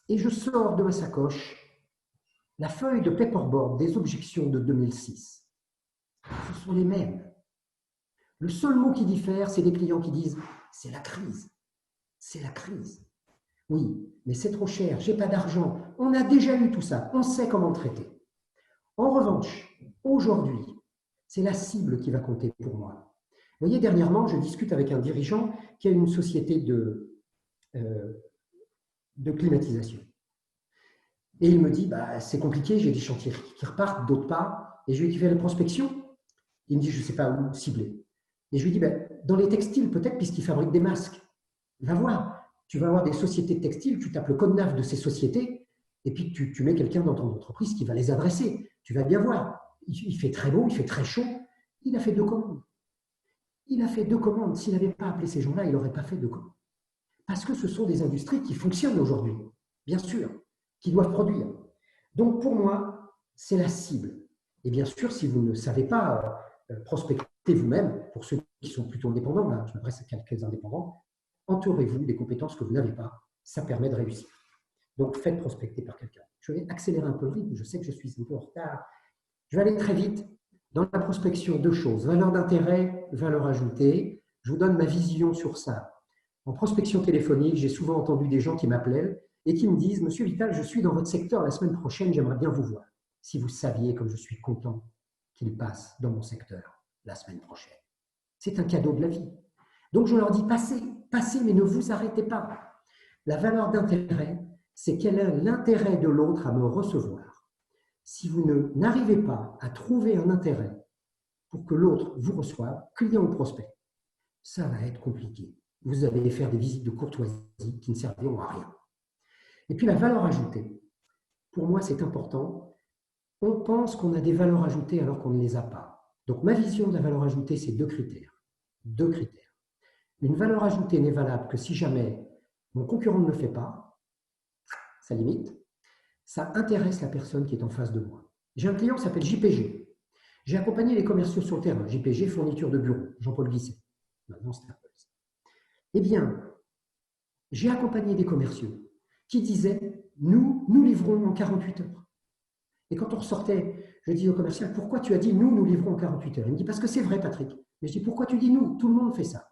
et je sors de ma sacoche la feuille de paperboard des objections de 2006. Ce sont les mêmes. Le seul mot qui diffère, c'est les clients qui disent « c'est la crise, c'est la crise ». Oui, mais c'est trop cher, j'ai pas d'argent. On a déjà eu tout ça, on sait comment le traiter. En revanche, aujourd'hui, c'est la cible qui va compter pour moi. Vous voyez, dernièrement, je discute avec un dirigeant qui a une société de climatisation. Et il me dit, bah, c'est compliqué, j'ai des chantiers qui repartent, d'autres pas. Et je lui dis, tu fais la prospection? Il me dit, je ne sais pas où cibler. Et je lui dis, bah, dans les textiles, peut-être, puisqu'ils fabriquent des masques. Va voir, tu vas avoir des sociétés de textiles, tu tapes le code NAF de ces sociétés, et puis tu mets quelqu'un dans ton entreprise qui va les adresser. Tu vas bien voir. Il fait très beau, il fait très chaud. Il a fait 2 commandes. Il a fait 2 commandes. S'il n'avait pas appelé ces gens-là, il n'aurait pas fait 2 commandes. Parce que ce sont des industries qui fonctionnent aujourd'hui, bien sûr, qui doivent produire. Donc, pour moi, c'est la cible. Et bien sûr, si vous ne savez pas prospecter vous-même, pour ceux qui sont plutôt indépendants, là, je m'adresse à quelques indépendants, entourez-vous des compétences que vous n'avez pas. Ça permet de réussir. Donc, faites prospecter par quelqu'un. Je vais accélérer un peu le rythme. Je sais que je suis un peu en retard. Je vais aller très vite. Dans la prospection, 2 choses. Valeur d'intérêt, valeur ajoutée. Je vous donne ma vision sur ça. En prospection téléphonique, j'ai souvent entendu des gens qui m'appelaient et qui me disent « Monsieur Vital, je suis dans votre secteur la semaine prochaine, j'aimerais bien vous voir. Si vous saviez comme je suis content qu'il passe dans mon secteur la semaine prochaine. » C'est un cadeau de la vie. Donc je leur dis « Passez, mais ne vous arrêtez pas. » La valeur d'intérêt, c'est quel est l'intérêt de l'autre à me recevoir. Si vous n'arrivez pas à trouver un intérêt pour que l'autre vous reçoive, client ou prospect, ça va être compliqué. Vous allez faire des visites de courtoisie qui ne serviront à rien. Et puis la valeur ajoutée. Pour moi, c'est important. On pense qu'on a des valeurs ajoutées alors qu'on ne les a pas. Donc ma vision de la valeur ajoutée, c'est 2 critères. 2 critères. Une valeur ajoutée n'est valable que si jamais mon concurrent ne le fait pas, ça limite, ça intéresse la personne qui est en face de moi. J'ai un client qui s'appelle JPG. J'ai accompagné les commerciaux sur le terrain. JPG, fourniture de bureau, Jean-Paul Guisset. maintenant Staples. Eh bien, j'ai accompagné des commerciaux qui disaient, nous livrons en 48 heures. Et quand on ressortait, je dis au commercial, pourquoi tu as dit nous livrons en 48 heures? Il me dit, parce que c'est vrai, Patrick. Mais je dis, pourquoi tu dis nous? Tout le monde fait ça.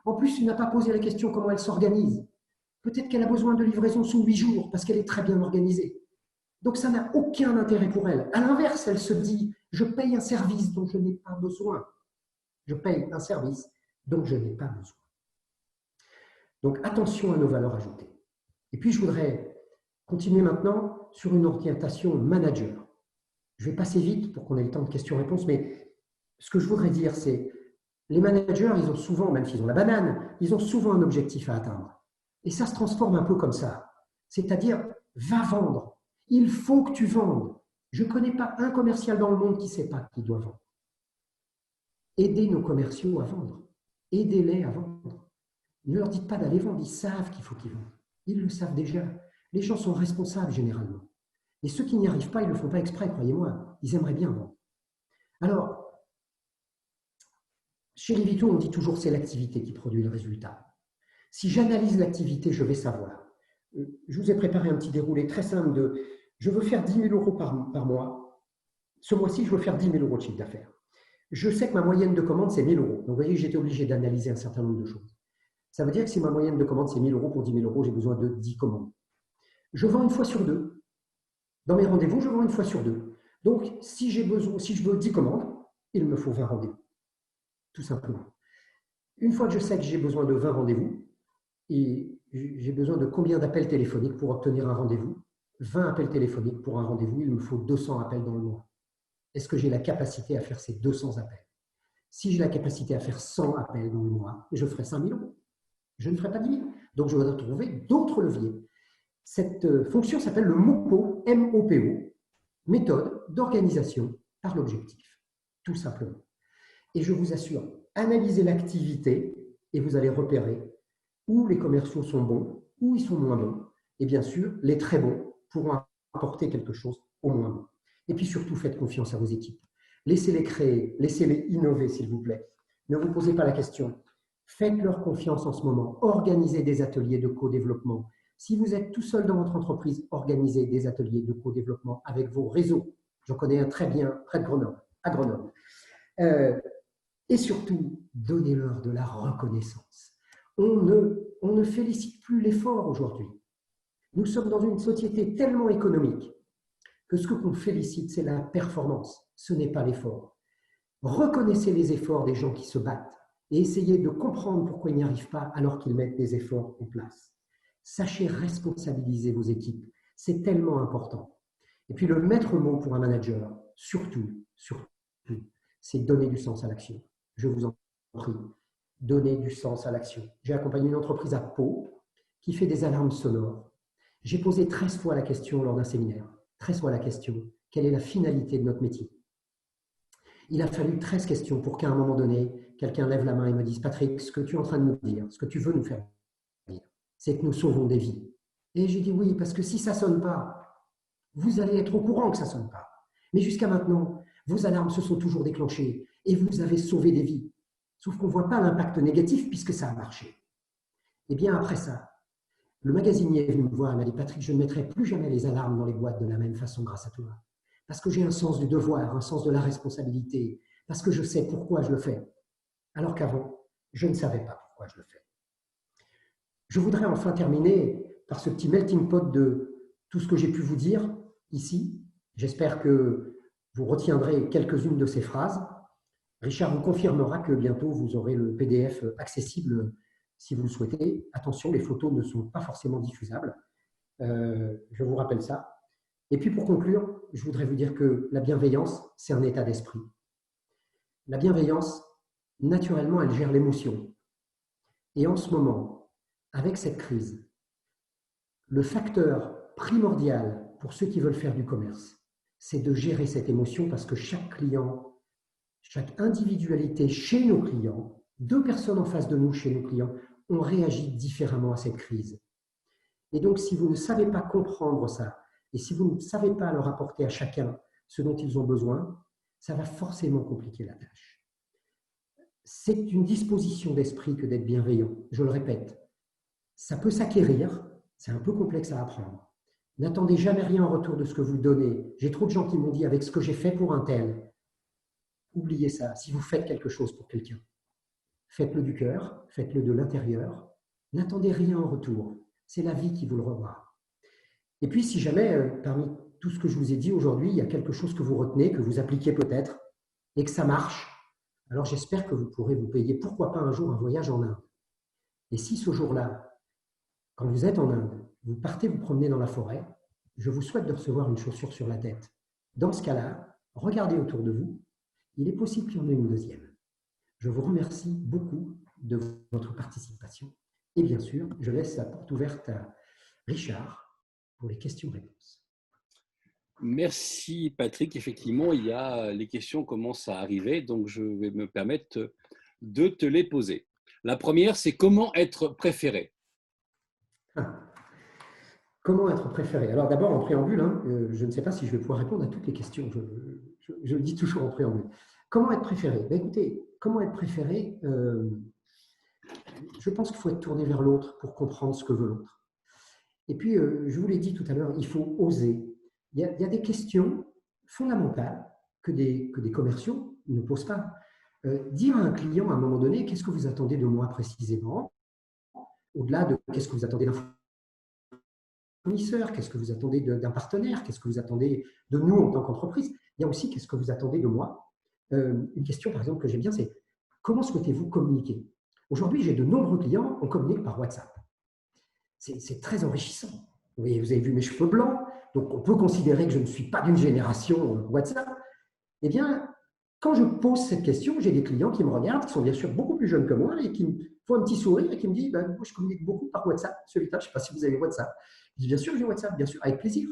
En plus, il n'a pas posé la question comment elle s'organise. Peut-être qu'elle a besoin de livraison sous 8 jours parce qu'elle est très bien organisée. Donc, ça n'a aucun intérêt pour elle. À l'inverse, elle se dit, je paye un service dont je n'ai pas besoin. Je paye un service dont je n'ai pas besoin. Donc, attention à nos valeurs ajoutées. Et puis, je voudrais continuer maintenant sur une orientation manager. Je vais passer vite pour qu'on ait le temps de questions-réponses, mais ce que je voudrais dire, c'est les managers, ils ont souvent, même s'ils ont la banane, ils ont souvent un objectif à atteindre. Et ça se transforme un peu comme ça. C'est-à-dire, va vendre. Il faut que tu vendes. Je ne connais pas un commercial dans le monde qui ne sait pas qu'il doit vendre. Aidez nos commerciaux à vendre. Aidez-les à vendre. Ne leur dites pas d'aller vendre, ils savent qu'il faut qu'ils vendent. Ils le savent déjà. Les gens sont responsables généralement. Et ceux qui n'y arrivent pas, ils ne le font pas exprès, croyez-moi. Ils aimeraient bien vendre. Alors, chez Livito, on dit toujours c'est l'activité qui produit le résultat. Si j'analyse l'activité, je vais savoir. Je vous ai préparé un petit déroulé très simple de je veux faire 10 000 € par mois. Ce mois-ci, je veux faire 10 000 € de chiffre d'affaires. Je sais que ma moyenne de commande, c'est 1 000 €. Donc, vous voyez, j'étais obligé d'analyser un certain nombre de choses. Ça veut dire que si ma moyenne de commande, c'est 1 000 € pour 10 000 €, j'ai besoin de 10 commandes. Je vends une fois sur deux. Dans mes rendez-vous, je vends une fois sur deux. Donc, si je veux 10 commandes, il me faut 20 rendez-vous. Tout simplement. Une fois que je sais que j'ai besoin de 20 rendez-vous, et j'ai besoin de combien d'appels téléphoniques pour obtenir un rendez-vous? 20 appels téléphoniques pour un rendez-vous, il me faut 200 appels dans le mois. Est-ce que j'ai la capacité à faire ces 200 appels? Si j'ai la capacité à faire 100 appels dans le mois, je ferai 5 000 €. Je ne ferai pas 10 000. Donc, je vais trouver d'autres leviers. Cette fonction s'appelle le MOPO, M-O-P-O, méthode d'organisation par l'objectif, tout simplement. Et je vous assure, analysez l'activité et vous allez repérer où les commerciaux sont bons, où ils sont moins bons. Et bien sûr, les très bons pourront apporter quelque chose aux moins bons. Et puis surtout, faites confiance à vos équipes. Laissez-les créer, laissez-les innover, s'il vous plaît. Ne vous posez pas la question. Faites-leur confiance en ce moment. Organisez des ateliers de co-développement. Si vous êtes tout seul dans votre entreprise, organisez des ateliers de co-développement avec vos réseaux. J'en connais un très bien près de Grenoble, à Grenoble. Et surtout, donnez-leur de la reconnaissance. On ne félicite plus l'effort aujourd'hui. Nous sommes dans une société tellement économique que ce qu'on félicite, c'est la performance, ce n'est pas l'effort. Reconnaissez les efforts des gens qui se battent et essayez de comprendre pourquoi ils n'y arrivent pas alors qu'ils mettent des efforts en place. Sachez responsabiliser vos équipes, c'est tellement important. Et puis le maître mot pour un manager, surtout, c'est donner du sens à l'action. Je vous en prie, donnez du sens à l'action. J'ai accompagné une entreprise à Pau qui fait des alarmes sonores. J'ai posé 13 fois la question lors d'un séminaire. 13 fois la question, quelle est la finalité de notre métier? Il a fallu 13 questions pour qu'à un moment donné, quelqu'un lève la main et me dise « Patrick, ce que tu es en train de nous dire, ce que tu veux nous faire dire, c'est que nous sauvons des vies. » Et j'ai dit « Oui, parce que si ça ne sonne pas, vous allez être au courant que ça ne sonne pas. Mais jusqu'à maintenant, vos alarmes se sont toujours déclenchées et vous avez sauvé des vies. Sauf qu'on ne voit pas l'impact négatif puisque ça a marché. » Et bien après ça, le magasinier est venu me voir et m'a dit « Patrick, je ne mettrai plus jamais les alarmes dans les boîtes de la même façon grâce à toi. Parce que j'ai un sens du devoir, un sens de la responsabilité, parce que je sais pourquoi je le fais. Alors qu'avant, je ne savais pas pourquoi je le fais. » Je voudrais enfin terminer par ce petit melting pot de tout ce que j'ai pu vous dire ici. J'espère que vous retiendrez quelques-unes de ces phrases. Richard vous confirmera que bientôt vous aurez le PDF accessible si vous le souhaitez. Attention, les photos ne sont pas forcément diffusables. Je vous rappelle ça. Et puis pour conclure, je voudrais vous dire que la bienveillance, c'est un état d'esprit. La bienveillance, naturellement, elle gère l'émotion. Et en ce moment, avec cette crise, le facteur primordial pour ceux qui veulent faire du commerce, c'est de gérer cette émotion parce que chaque client, chaque individualité chez nos clients, 2 personnes en face de nous chez nos clients, ont réagi différemment à cette crise. Et donc, si vous ne savez pas comprendre ça, et si vous ne savez pas leur apporter à chacun ce dont ils ont besoin, ça va forcément compliquer la tâche. c'est une disposition d'esprit que d'être bienveillant. Je le répète, ça peut s'acquérir, c'est un peu complexe à apprendre. N'attendez jamais rien en retour de ce que vous donnez. J'ai trop de gens qui m'ont dit, avec ce que j'ai fait pour un tel, oubliez ça. Si vous faites quelque chose pour quelqu'un, faites-le du cœur, faites-le de l'intérieur. N'attendez rien en retour. C'est la vie qui vous le rendra. Et puis, si jamais, parmi tout ce que je vous ai dit aujourd'hui, il y a quelque chose que vous retenez, que vous appliquez peut-être, et que ça marche, alors j'espère que vous pourrez vous payer, pourquoi pas un jour, un voyage en Inde. Et si ce jour-là, quand vous êtes en Inde, vous partez vous promener dans la forêt, je vous souhaite de recevoir une chaussure sur la tête. Dans ce cas-là, regardez autour de vous, il est possible qu'il y en ait une deuxième. Je vous remercie beaucoup de votre participation. Et bien sûr, je laisse la porte ouverte à Richard pour les questions-réponses.
Merci Patrick. Effectivement, les questions commencent à arriver, donc je vais me permettre de te les poser. La première, c'est comment être préféré?
Comment être préféré? Alors d'abord, en préambule, je ne sais pas si je vais pouvoir répondre à toutes les questions, je le dis toujours en préambule. Comment être préféré? Écoutez, comment être préféré? Je pense qu'il faut être tourné vers l'autre pour comprendre ce que veut l'autre. Et puis, je vous l'ai dit tout à l'heure, il faut oser. Il y a des questions fondamentales que des commerciaux ne posent pas. Dire à un client à un moment donné, qu'est-ce que vous attendez de moi précisément? Au-delà de qu'est-ce que vous attendez d'un fournisseur, qu'est-ce que vous attendez d'un partenaire, qu'est-ce que vous attendez de nous en tant qu'entreprise, il y a aussi qu'est-ce que vous attendez de moi. Une question, par exemple, que j'aime bien, c'est comment souhaitez-vous communiquer? Aujourd'hui, j'ai de nombreux clients, on communique par WhatsApp. C'est très enrichissant. Vous avez vu mes cheveux blancs, donc on peut considérer que je ne suis pas d'une génération WhatsApp. Eh bien, quand je pose cette question, j'ai des clients qui me regardent, qui sont bien sûr beaucoup plus jeunes que moi, et qui me font un petit sourire et qui me disent moi, je communique beaucoup par WhatsApp. Celui-là, je ne sais pas si vous avez WhatsApp. Je dis bien sûr, j'ai WhatsApp, bien sûr, avec plaisir.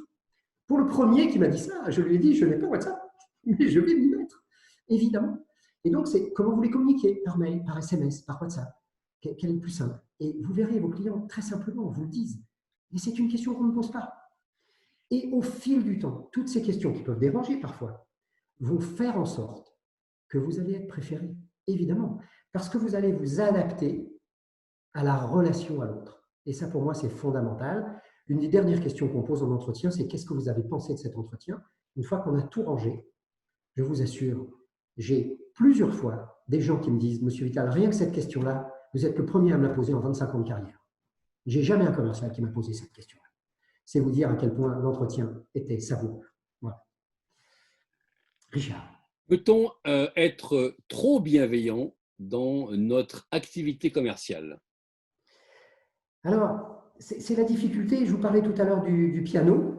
Pour le premier qui m'a dit ça, je lui ai dit je n'ai pas WhatsApp, mais je vais m'y mettre, évidemment. Et donc, c'est comment vous les communiquez? Par mail, par SMS, par WhatsApp. Quel est le plus simple? Et vous verrez, vos clients, très simplement, vous le disent. Mais c'est une question qu'on ne pose pas. Et au fil du temps, toutes ces questions qui peuvent déranger parfois vont faire en sorte que vous allez être préféré, évidemment, parce que vous allez vous adapter à la relation à l'autre. Et ça, pour moi, c'est fondamental. Une des dernières questions qu'on pose en entretien, c'est qu'est-ce que vous avez pensé de cet entretien? Une fois qu'on a tout rangé, je vous assure, j'ai plusieurs fois des gens qui me disent, Monsieur Vital, rien que cette question-là, vous êtes le premier à me la poser en 25 ans de carrière. J'ai jamais un commercial qui m'a posé cette question-là. C'est vous dire à quel point l'entretien était savoureux. Voilà. Richard.
Peut-on être trop bienveillant dans notre activité commerciale?
Alors, c'est la difficulté. Je vous parlais tout à l'heure du piano.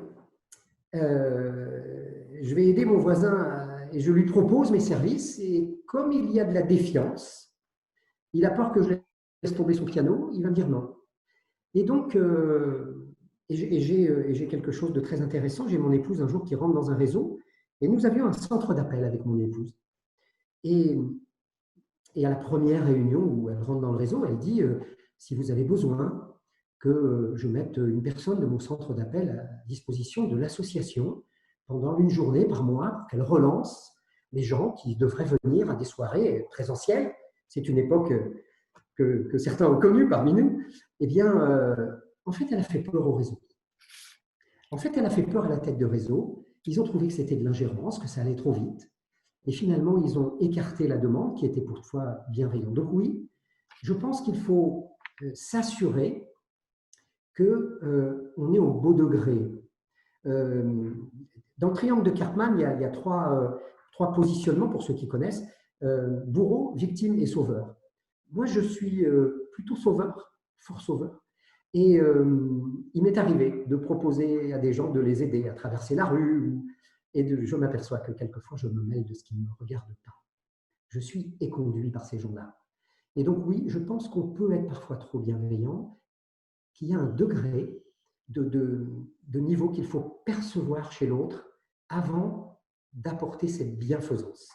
Je vais aider mon voisin et je lui propose mes services. Et comme il y a de la défiance, il a peur que je laisse tomber son piano, il va me dire non. Et donc, j'ai quelque chose de très intéressant. J'ai mon épouse un jour qui rentre dans un réseau et nous avions un centre d'appel avec mon épouse. Et à la première réunion où elle rentre dans le réseau, elle dit si vous avez besoin que je mette une personne de mon centre d'appel à disposition de l'association pendant une journée par mois pour qu'elle relance les gens qui devraient venir à des soirées présentielles. C'est une époque que certains ont connue parmi nous. Eh bien, en fait, elle a fait peur au réseau. En fait, elle a fait peur à la tête de réseau. Ils ont trouvé que c'était de l'ingérence, que ça allait trop vite. Et finalement, ils ont écarté la demande qui était pour toi bienveillante. Donc oui, je pense qu'il faut s'assurer qu'on est au beau degré. Dans le triangle de Karpman, il y a trois positionnements pour ceux qui connaissent, bourreau, victime et sauveur. Moi, je suis plutôt sauveur, fort sauveur. Et il m'est arrivé de proposer à des gens de les aider à traverser la rue. Et je m'aperçois que quelquefois, je me mêle de ce qui ne me regarde pas. Je suis éconduit par ces gens-là. Et donc, oui, je pense qu'on peut être parfois trop bienveillant, qu'il y a un degré de niveau qu'il faut percevoir chez l'autre avant d'apporter cette bienfaisance.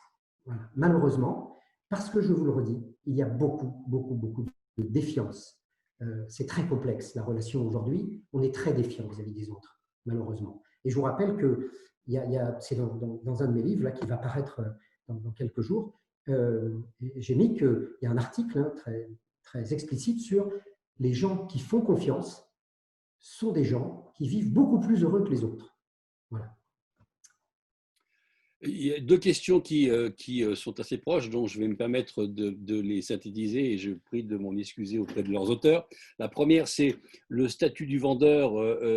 Voilà. Malheureusement, parce que je vous le redis, il y a beaucoup de défiance. C'est très complexe, la relation aujourd'hui. On est très défiant vis-à-vis des autres, malheureusement. Et je vous rappelle que c'est dans un de mes livres là, qui va paraître dans quelques jours, j'ai mis qu'il y a un article très, très explicite sur les gens qui font confiance sont des gens qui vivent beaucoup plus heureux que les autres. Voilà.
Il y a deux questions qui sont assez proches, dont je vais me permettre de les synthétiser et je prie de m'en excuser auprès de leurs auteurs. La première, c'est le statut du vendeur,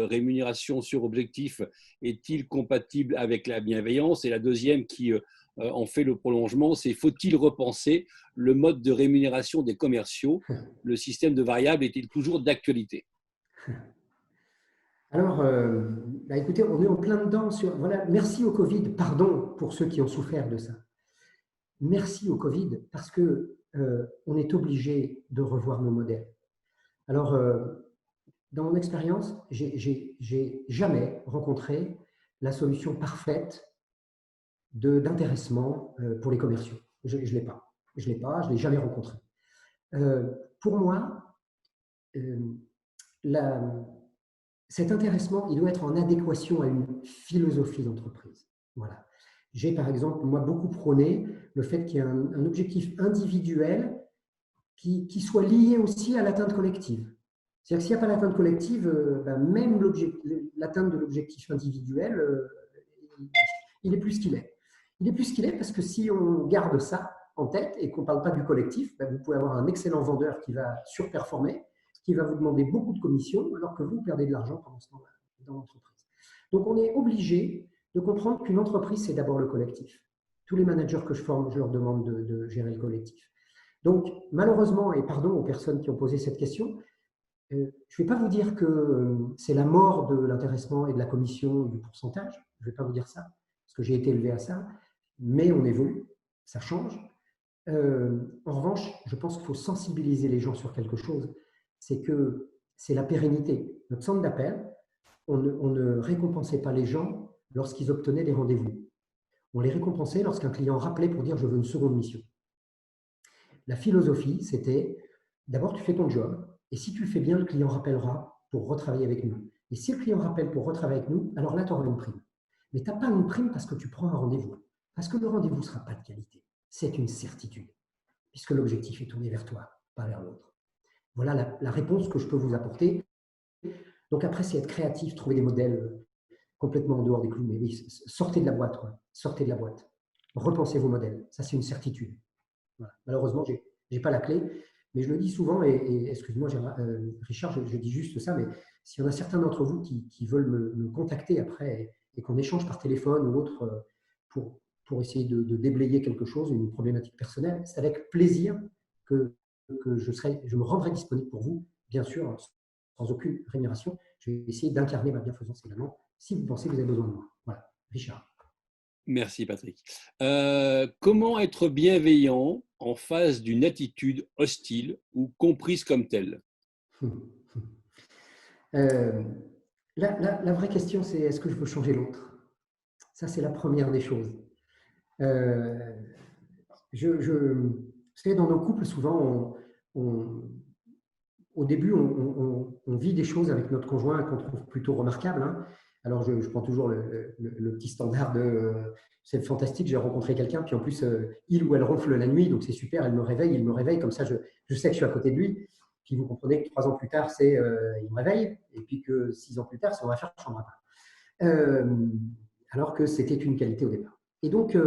rémunération sur objectif, est-il compatible avec la bienveillance? Et la deuxième, qui en fait le prolongement, c'est faut-il repenser le mode de rémunération des commerciaux? Le système de variables est-il toujours d'actualité?
Alors, écoutez, on est en plein dedans. Voilà, merci au Covid, pardon pour ceux qui ont souffert de ça. Merci au Covid parce que on est obligé de revoir nos modèles. Alors, dans mon expérience, j'ai jamais rencontré la solution parfaite d'intéressement pour les commerciaux. Je ne l'ai pas. Je ne l'ai jamais rencontré. Pour moi, cet intéressement, il doit être en adéquation à une philosophie d'entreprise. Voilà. J'ai par exemple, moi, beaucoup prôné le fait qu'il y ait un objectif individuel qui soit lié aussi à l'atteinte collective. C'est-à-dire que s'il n'y a pas l'atteinte collective, même l'atteinte de l'objectif individuel, il est plus ce qu'il est. Il est plus ce qu'il est parce que si on garde ça en tête et qu'on ne parle pas du collectif, vous pouvez avoir un excellent vendeur qui va surperformer, qui va vous demander beaucoup de commissions, alors que vous perdez de l'argent pendant ce temps-là dans l'entreprise. Donc, on est obligé de comprendre qu'une entreprise, c'est d'abord le collectif. Tous les managers que je forme, je leur demande de gérer le collectif. Donc, malheureusement, et pardon aux personnes qui ont posé cette question, je ne vais pas vous dire que c'est la mort de l'intéressement et de la commission et du pourcentage. Je ne vais pas vous dire ça, parce que j'ai été élevé à ça. Mais on évolue, ça change. En revanche, je pense qu'il faut sensibiliser les gens sur quelque chose. C'est que c'est la pérennité. Notre centre d'appel, on ne récompensait pas les gens lorsqu'ils obtenaient des rendez-vous. On les récompensait lorsqu'un client rappelait pour dire « je veux une seconde mission ». La philosophie, c'était d'abord tu fais ton job et si tu le fais bien, le client rappellera pour retravailler avec nous. Et si le client rappelle pour retravailler avec nous, alors là, tu auras une prime. Mais tu n'as pas une prime parce que tu prends un rendez-vous. Parce que le rendez-vous ne sera pas de qualité. C'est une certitude, puisque l'objectif est tourné vers toi, pas vers l'autre. Voilà la réponse que je peux vous apporter. Donc après, c'est être créatif, trouver des modèles complètement en dehors des clous. Mais oui, sortez de la boîte, quoi. Sortez de la boîte. Repensez vos modèles. Ça, c'est une certitude. Voilà. Malheureusement, je n'ai pas la clé, mais je le dis souvent, et excuse-moi, Richard, je dis juste ça, mais s'il y en a certains d'entre vous qui veulent me contacter après et qu'on échange par téléphone ou autre pour essayer de déblayer quelque chose, une problématique personnelle, c'est avec plaisir que je me rendrai disponible pour vous, bien sûr, sans aucune rémunération. Je vais essayer d'incarner ma bienfaisance également, si vous pensez que vous avez besoin de moi. Voilà, Richard.
Merci Patrick. Comment être bienveillant en face d'une attitude hostile ou comprise comme telle?
La vraie question, c'est est-ce que je veux changer l'autre? Ça, c'est la première des choses. Vous savez, dans nos couples, souvent, au début, on vit des choses avec notre conjoint qu'on trouve plutôt remarquables. Hein. Alors, je prends toujours le petit standard de c'est fantastique, j'ai rencontré quelqu'un, puis en plus, il ou elle ronfle la nuit, donc c'est super, il me réveille, comme ça, je sais que je suis à côté de lui. Puis vous comprenez que 3 ans plus tard, c'est il me réveille, et puis que 6 ans plus tard, c'est on va faire chambre à part. Alors que c'était une qualité au départ. Et donc,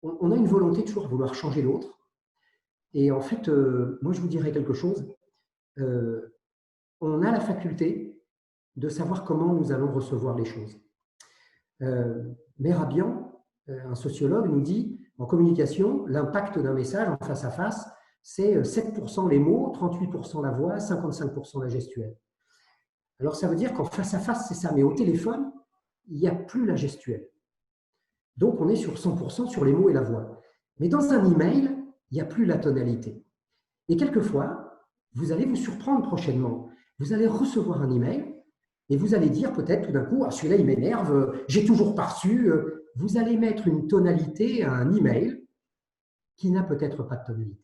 on a une volonté toujours à vouloir changer l'autre. Et en fait, moi, je vous dirais quelque chose. On a la faculté de savoir comment nous allons recevoir les choses. Mehrabian, un sociologue, nous dit en communication, l'impact d'un message en face à face, c'est 7% les mots, 38% la voix, 55% la gestuelle. Alors, ça veut dire qu'en face à face, c'est ça. Mais au téléphone, il n'y a plus la gestuelle. Donc, on est sur 100% sur les mots et la voix. Mais dans un email, il n'y a plus la tonalité. Et quelquefois, vous allez vous surprendre prochainement. Vous allez recevoir un email et vous allez dire peut-être tout d'un coup, ah, celui-là, il m'énerve, j'ai toujours pas reçu. Vous allez mettre une tonalité à un email qui n'a peut-être pas de tonalité.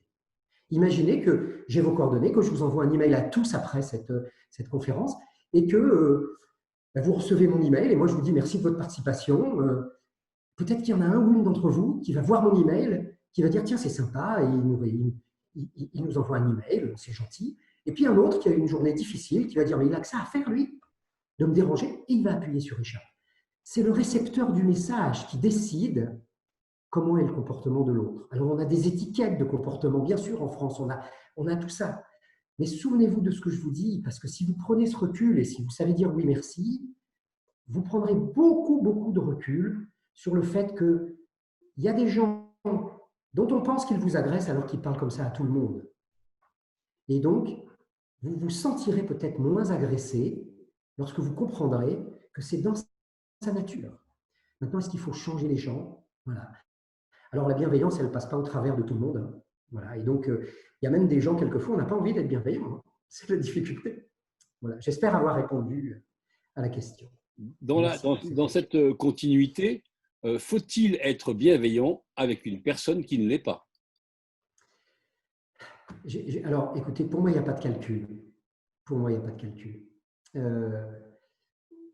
Imaginez que j'ai vos coordonnées, que je vous envoie un email à tous après cette conférence et que vous recevez mon email et moi, je vous dis merci de votre participation. Peut-être qu'il y en a un ou une d'entre vous qui va voir mon email qui va dire tiens, c'est sympa, et il nous envoie un email, c'est gentil. Et puis un autre qui a une journée difficile, qui va dire mais il a que ça à faire, lui, de me déranger, et il va appuyer sur échappe. C'est le récepteur du message qui décide comment est le comportement de l'autre. Alors, on a des étiquettes de comportement, bien sûr, en France, on a tout ça. Mais souvenez-vous de ce que je vous dis, parce que si vous prenez ce recul et si vous savez dire oui, merci, vous prendrez beaucoup, beaucoup de recul sur le fait qu'il y a des gens dont on pense qu'ils vous agressent alors qu'ils parlent comme ça à tout le monde. Et donc, vous vous sentirez peut-être moins agressé lorsque vous comprendrez que c'est dans sa nature. Maintenant, est-ce qu'il faut changer les gens? Voilà. Alors, la bienveillance, elle ne passe pas au travers de tout le monde. Hein. Voilà. Et donc, il y a même des gens, quelquefois, on n'a pas envie d'être bienveillant. Hein. C'est la difficulté. Voilà. J'espère avoir répondu à la question.
Dans cette continuité, faut-il être bienveillant avec une personne qui ne l'est pas?
Alors, écoutez, pour moi, il n'y a pas de calcul. Pour moi, il n'y a pas de calcul.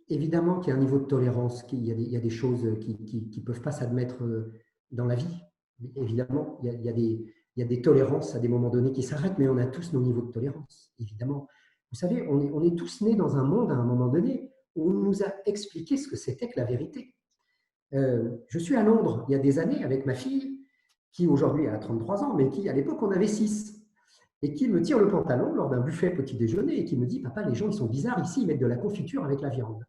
Évidemment qu'il y a un niveau de tolérance, qu'il y a des choses qui ne peuvent pas s'admettre dans la vie. Évidemment, il y a des tolérances à des moments donnés qui s'arrêtent, mais on a tous nos niveaux de tolérance, évidemment. Vous savez, on est tous nés dans un monde à un moment donné où on nous a expliqué ce que c'était que la vérité. Je suis à Londres il y a des années avec ma fille, qui aujourd'hui a 33 ans, mais qui à l'époque en avait 6, et qui me tire le pantalon lors d'un buffet petit déjeuner et qui me dit « Papa, les gens ils sont bizarres ici, ils mettent de la confiture avec la viande. »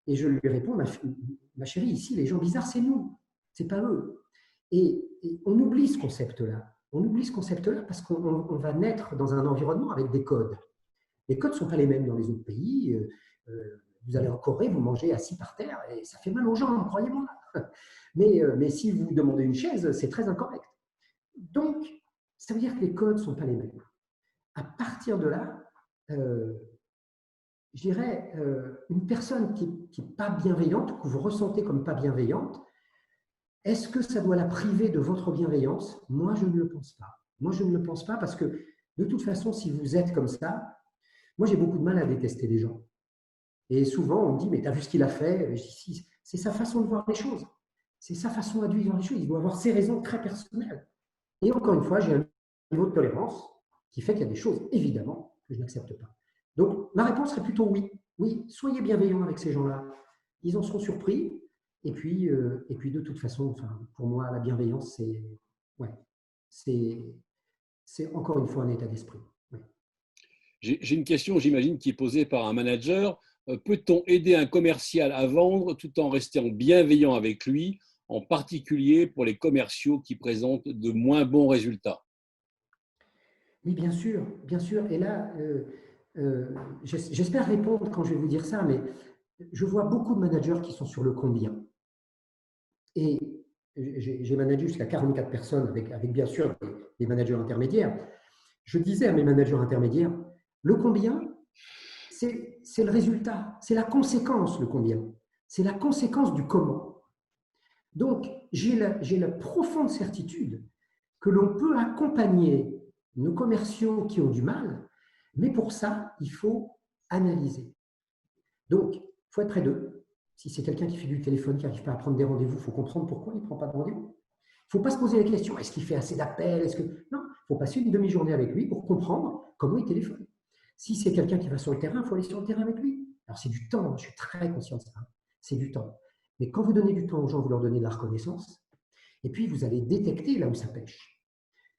Et je lui réponds « Ma chérie, ici, les gens bizarres, c'est nous, c'est pas eux. » Et on oublie ce concept-là. On oublie ce concept-là parce qu'on va naître dans un environnement avec des codes. Les codes ne sont pas les mêmes dans les autres pays. Vous allez en Corée, vous mangez assis par terre et ça fait mal aux jambes, croyez-moi. Mais si vous demandez une chaise, c'est très incorrect. Donc, ça veut dire que les codes ne sont pas les mêmes. À partir de là, je dirais, une personne qui n'est pas bienveillante, que vous ressentez comme pas bienveillante, est-ce que ça doit la priver de votre bienveillance? Moi, je ne le pense pas. Moi, je ne le pense pas parce que, de toute façon, si vous êtes comme ça, moi, j'ai beaucoup de mal à détester les gens. Et souvent, on me dit, mais tu as vu ce qu'il a fait? Je dis, si, c'est sa façon de voir les choses. C'est sa façon à lui voir les choses. Il doit avoir ses raisons très personnelles. Et encore une fois, j'ai un niveau de tolérance qui fait qu'il y a des choses, évidemment, que je n'accepte pas. Donc, ma réponse serait plutôt oui. Oui, soyez bienveillants avec ces gens-là. Ils en seront surpris. Et puis de toute façon, enfin, pour moi, la bienveillance, c'est encore une fois un état d'esprit. Ouais.
J'ai une question, j'imagine, qui est posée par un manager. Peut-on aider un commercial à vendre tout en restant bienveillant avec lui, en particulier pour les commerciaux qui présentent de moins bons résultats?
Oui, bien sûr, bien sûr. Et là, j'espère répondre quand je vais vous dire ça, mais je vois beaucoup de managers qui sont sur le combien. Et j'ai managé jusqu'à 44 personnes avec bien sûr des managers intermédiaires. Je disais à mes managers intermédiaires, le combien, c'est le résultat, c'est la conséquence, le combien. C'est la conséquence du comment. Donc, j'ai la profonde certitude que l'on peut accompagner nos commerciaux qui ont du mal, mais pour ça, il faut analyser. Donc, il faut être près d'eux. Si c'est quelqu'un qui fait du téléphone, qui n'arrive pas à prendre des rendez-vous, il faut comprendre pourquoi il ne prend pas de rendez-vous. Il ne faut pas se poser la question, est-ce qu'il fait assez d'appels? Non, il faut passer une demi-journée avec lui pour comprendre comment il téléphone. Si c'est quelqu'un qui va sur le terrain, il faut aller sur le terrain avec lui. Alors, c'est du temps, je suis très conscient de ça. C'est du temps. Mais quand vous donnez du temps aux gens, vous leur donnez de la reconnaissance, et puis vous allez détecter là où ça pêche.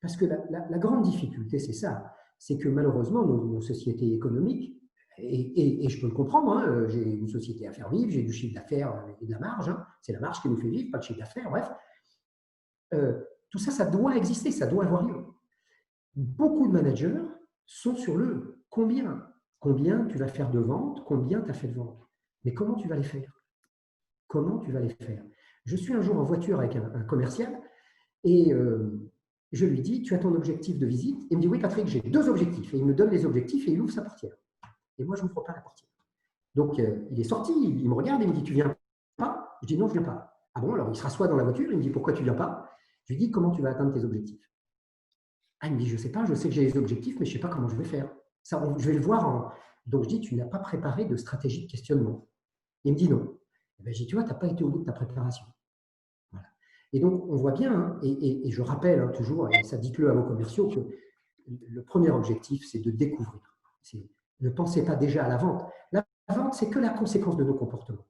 Parce que la grande difficulté, c'est ça, c'est que malheureusement, nos sociétés économiques, et je peux le comprendre, hein, j'ai une société à faire vivre, j'ai du chiffre d'affaires et de la marge, hein, c'est la marge qui nous fait vivre, pas le chiffre d'affaires, bref. Tout ça, ça doit exister, ça doit avoir lieu. Beaucoup de managers sont sur le combien. Combien tu vas faire de ventes, combien tu as fait de ventes. Mais comment tu vas les faire? Comment tu vas les faire? Je suis un jour en voiture avec un commercial et je lui dis, tu as ton objectif de visite? Il me dit, oui Patrick, j'ai 2 objectifs. Et il me donne les objectifs et il ouvre sa portière. Et moi, je n'ouvre pas la portière. Donc, il est sorti, il me regarde et il me dit, tu viens pas? Je dis, non, je ne viens pas. Ah bon, alors il se rassoit dans la voiture, il me dit, pourquoi tu ne viens pas? Je lui dis, comment tu vas atteindre tes objectifs? Ah, il me dit, je ne sais pas, je sais que j'ai les objectifs, mais je ne sais pas comment je vais faire. Ça, je vais le voir. Donc, je dis, tu n'as pas préparé de stratégie de questionnement. Il me dit non. Et bien, je dis, tu vois, tu n'as pas été au bout de ta préparation. Voilà. Et donc, on voit bien, hein, et je rappelle hein, toujours, et ça dites-le à vos commerciaux, que le premier objectif, c'est de découvrir. Ne pensez pas déjà à la vente. La vente, c'est que la conséquence de nos comportements.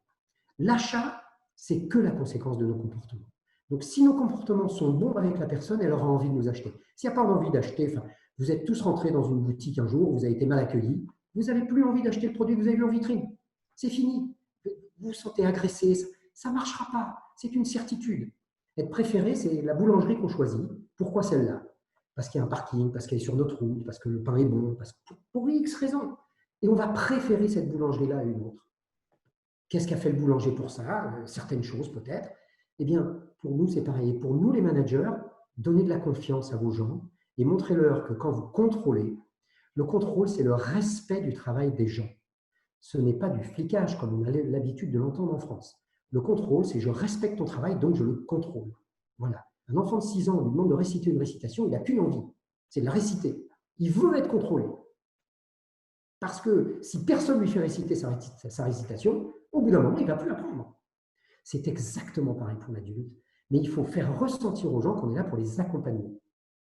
L'achat, c'est que la conséquence de nos comportements. Donc, si nos comportements sont bons avec la personne, elle aura envie de nous acheter. S'il n'y a pas envie d'acheter, enfin, vous êtes tous rentrés dans une boutique un jour, vous avez été mal accueillis, vous n'avez plus envie d'acheter le produit que vous avez vu en vitrine. C'est fini. Vous vous sentez agressé, ça ne marchera pas. C'est une certitude. Être préféré, c'est la boulangerie qu'on choisit. Pourquoi celle-là? Parce qu'il y a un parking, parce qu'elle est sur notre route, parce que le pain est bon, parce que pour X raisons. Et on va préférer cette boulangerie-là à une autre. Qu'est-ce qu'a fait le boulanger pour ça? Certaines choses peut-être. Eh bien, pour nous, c'est pareil. Pour nous, les managers, donnez de la confiance à vos gens et montrez-leur que quand vous contrôlez, le contrôle, c'est le respect du travail des gens. Ce n'est pas du flicage, comme on a l'habitude de l'entendre en France. Le contrôle, c'est je respecte ton travail, donc je le contrôle. Voilà. Un enfant de 6 ans, on lui demande de réciter une récitation, il n'a qu'une envie, c'est de la réciter. Il veut être contrôlé. Parce que si personne ne lui fait réciter sa récitation, au bout d'un moment, il ne va plus apprendre. C'est exactement pareil pour l'adulte, mais il faut faire ressentir aux gens qu'on est là pour les accompagner.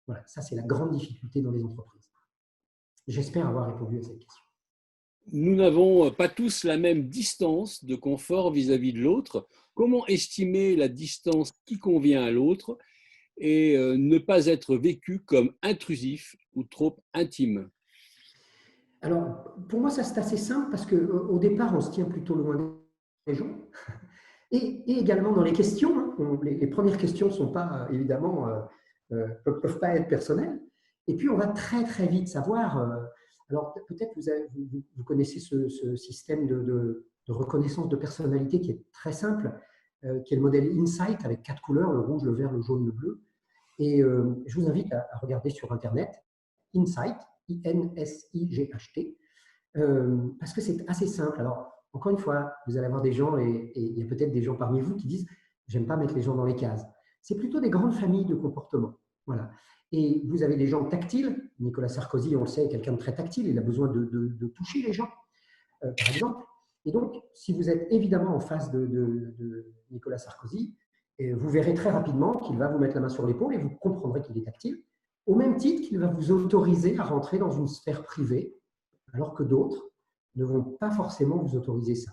Voilà, ça c'est la grande difficulté dans les entreprises. J'espère avoir répondu à cette question.
Nous n'avons pas tous la même distance de confort vis-à-vis de l'autre. Comment estimer la distance qui convient à l'autre et ne pas être vécu comme intrusif ou trop intime?
Alors, pour moi, ça c'est assez simple parce qu'au départ, on se tient plutôt loin des gens. Et également dans les questions, hein, les premières questions ne sont pas, évidemment, peuvent pas être personnelles. Et puis, on va très, très vite savoir. Alors, peut-être vous connaissez ce système de reconnaissance de personnalité qui est très simple, qui est le modèle Insight avec 4 couleurs, le rouge, le vert, le jaune, le bleu. Et je vous invite à regarder sur Internet Insight, I-N-S-I-G-H-T, parce que c'est assez simple. Alors, encore une fois, vous allez avoir des gens, et il y a peut-être des gens parmi vous qui disent « j'aime pas mettre les gens dans les cases ». C'est plutôt des grandes familles de comportements. Voilà. Et vous avez des gens tactiles. Nicolas Sarkozy, on le sait, est quelqu'un de très tactile. Il a besoin de toucher les gens, par exemple. Et donc, si vous êtes évidemment en face de Nicolas Sarkozy, vous verrez très rapidement qu'il va vous mettre la main sur l'épaule et vous comprendrez qu'il est tactile, au même titre qu'il va vous autoriser à rentrer dans une sphère privée, alors que d'autres ne vont pas forcément vous autoriser ça.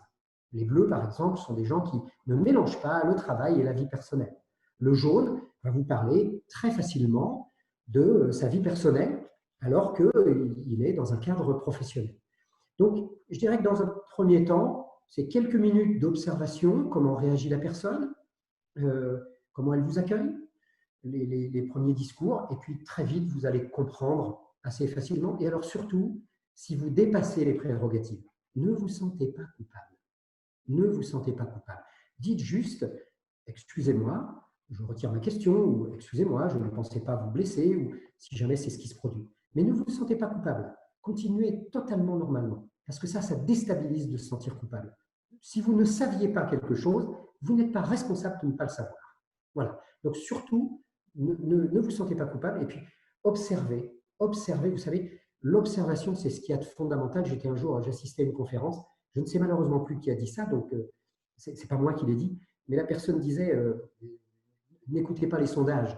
Les bleus, par exemple, sont des gens qui ne mélangent pas le travail et la vie personnelle. Le jaune va vous parler très facilement de sa vie personnelle, alors qu'il est dans un cadre professionnel. Donc, je dirais que dans un premier temps, c'est quelques minutes d'observation, comment réagit la personne, comment elle vous accueille, les premiers discours, et puis très vite, vous allez comprendre assez facilement. Et alors surtout, si vous dépassez les prérogatives, ne vous sentez pas coupable. Ne vous sentez pas coupable. Dites juste, excusez-moi, je retire ma question, ou excusez-moi, je ne pensais pas vous blesser, ou si jamais c'est ce qui se produit. Mais ne vous sentez pas coupable. Continuez totalement normalement, parce que ça déstabilise de se sentir coupable. Si vous ne saviez pas quelque chose, vous n'êtes pas responsable de ne pas le savoir. Voilà. Donc surtout, ne vous sentez pas coupable, et puis observez, vous savez, l'observation, c'est ce qu'il y a de fondamental. J'assistais à une conférence, je ne sais malheureusement plus qui a dit ça, donc ce n'est pas moi qui l'ai dit, mais la personne disait n'écoutez pas les sondages,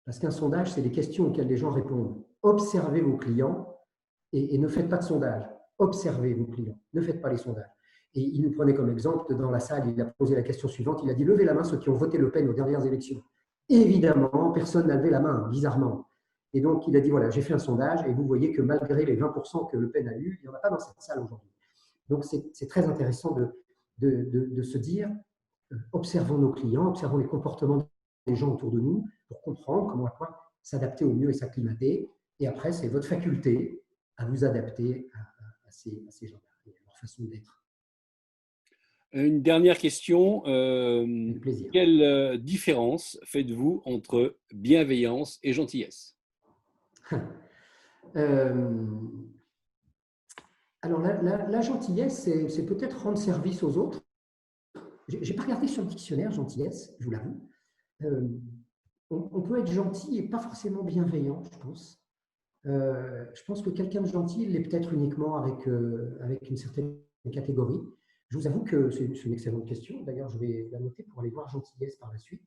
parce qu'un sondage, c'est des questions auxquelles les gens répondent. Observez vos clients et ne faites pas de sondage. Observez vos clients, ne faites pas les sondages. Et il nous prenait comme exemple, dans la salle, il a posé la question suivante, il a dit « Levez la main ceux qui ont voté Le Pen aux dernières élections ». Évidemment, personne n'a levé la main, bizarrement. Et donc, il a dit « Voilà, j'ai fait un sondage et vous voyez que malgré les 20% que Le Pen a eu, il n'y en a pas dans cette salle aujourd'hui. » Donc, c'est très intéressant de se dire observons nos clients, observons les comportements des gens autour de nous pour comprendre comment s'adapter au mieux et s'acclimater. Et après, c'est votre faculté à vous adapter à ces gens-là et à leur façon d'être.
Une dernière question.
Avec plaisir.
Quelle différence faites-vous entre bienveillance et gentillesse?
Alors, la gentillesse, c'est peut-être rendre service aux autres. Je n'ai pas regardé sur le dictionnaire gentillesse, je vous l'avoue. On peut être gentil et pas forcément bienveillant, je pense. Je pense que quelqu'un de gentil, il l'est peut-être uniquement avec une certaine catégorie. Je vous avoue que c'est une excellente question. D'ailleurs, je vais la noter pour aller voir gentillesse par la suite.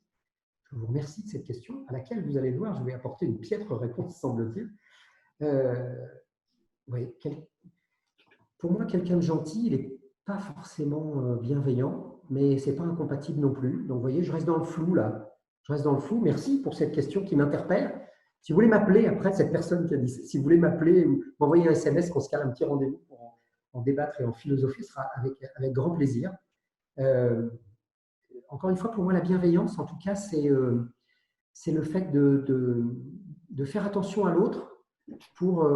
Je vous remercie de cette question à laquelle vous allez voir, je vais apporter une piètre réponse, semble-t-il. Oui, pour moi, quelqu'un de gentil, il n'est pas forcément bienveillant, mais ce n'est pas incompatible non plus. Donc, vous voyez, je reste dans le flou là. Je reste dans le flou. Merci pour cette question qui m'interpelle. Si vous voulez m'appeler, après, cette personne qui a dit, si vous voulez m'appeler ou m'envoyer un SMS, qu'on se cale un petit rendez-vous pour en débattre et en philosopher, ce sera avec grand plaisir. Encore une fois, pour moi, la bienveillance, en tout cas, c'est le fait de faire attention à l'autre pour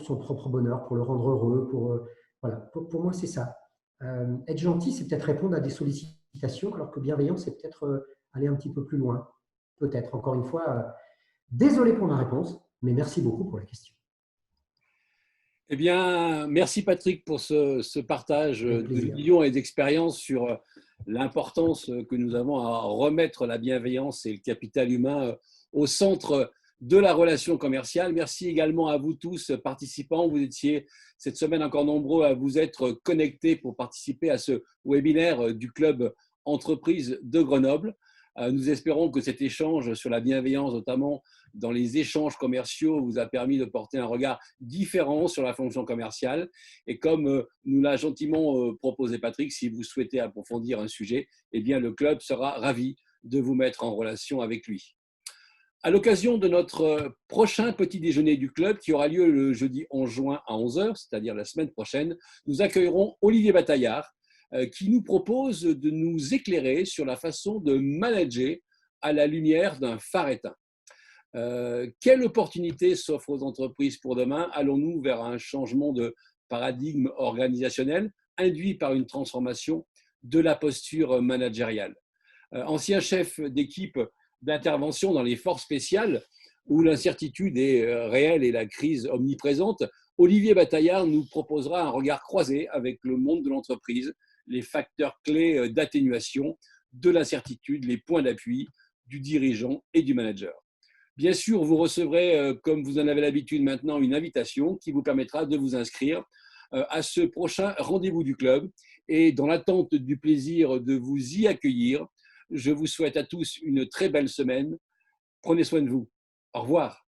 son propre bonheur, pour le rendre heureux. Voilà, pour moi, c'est ça. Être gentil, c'est peut-être répondre à des sollicitations, alors que bienveillant, c'est peut-être aller un petit peu plus loin. Peut-être, encore une fois, désolé pour ma réponse, mais merci beaucoup pour la question.
Eh bien, merci Patrick pour ce partage de vision et d'expérience sur l'importance que nous avons à remettre la bienveillance et le capital humain au centre de la relation commerciale. Merci également à vous tous participants. Vous étiez cette semaine encore nombreux à vous être connectés pour participer à ce webinaire du Club Entreprise de Grenoble. Nous espérons que cet échange sur la bienveillance, notamment dans les échanges commerciaux, vous a permis de porter un regard différent sur la fonction commerciale. Et comme nous l'a gentiment proposé Patrick, si vous souhaitez approfondir un sujet, eh bien le club sera ravi de vous mettre en relation avec lui. À l'occasion de notre prochain petit déjeuner du club, qui aura lieu le jeudi 11 juin à 11 h, c'est-à-dire la semaine prochaine, nous accueillerons Olivier Bataillard, qui nous propose de nous éclairer sur la façon de manager à la lumière d'un phare éteint. Quelle opportunité s'offre aux entreprises pour demain? Allons-nous vers un changement de paradigme organisationnel induit par une transformation de la posture managériale? Ancien chef d'équipe d'intervention dans les forces spéciales, où l'incertitude est réelle et la crise omniprésente, Olivier Bataillard nous proposera un regard croisé avec le monde de l'entreprise, les facteurs clés d'atténuation de l'incertitude, les points d'appui du dirigeant et du manager. Bien sûr, vous recevrez, comme vous en avez l'habitude maintenant, une invitation qui vous permettra de vous inscrire à ce prochain rendez-vous du club. Et dans l'attente du plaisir de vous y accueillir, je vous souhaite à tous une très belle semaine. Prenez soin de vous. Au revoir.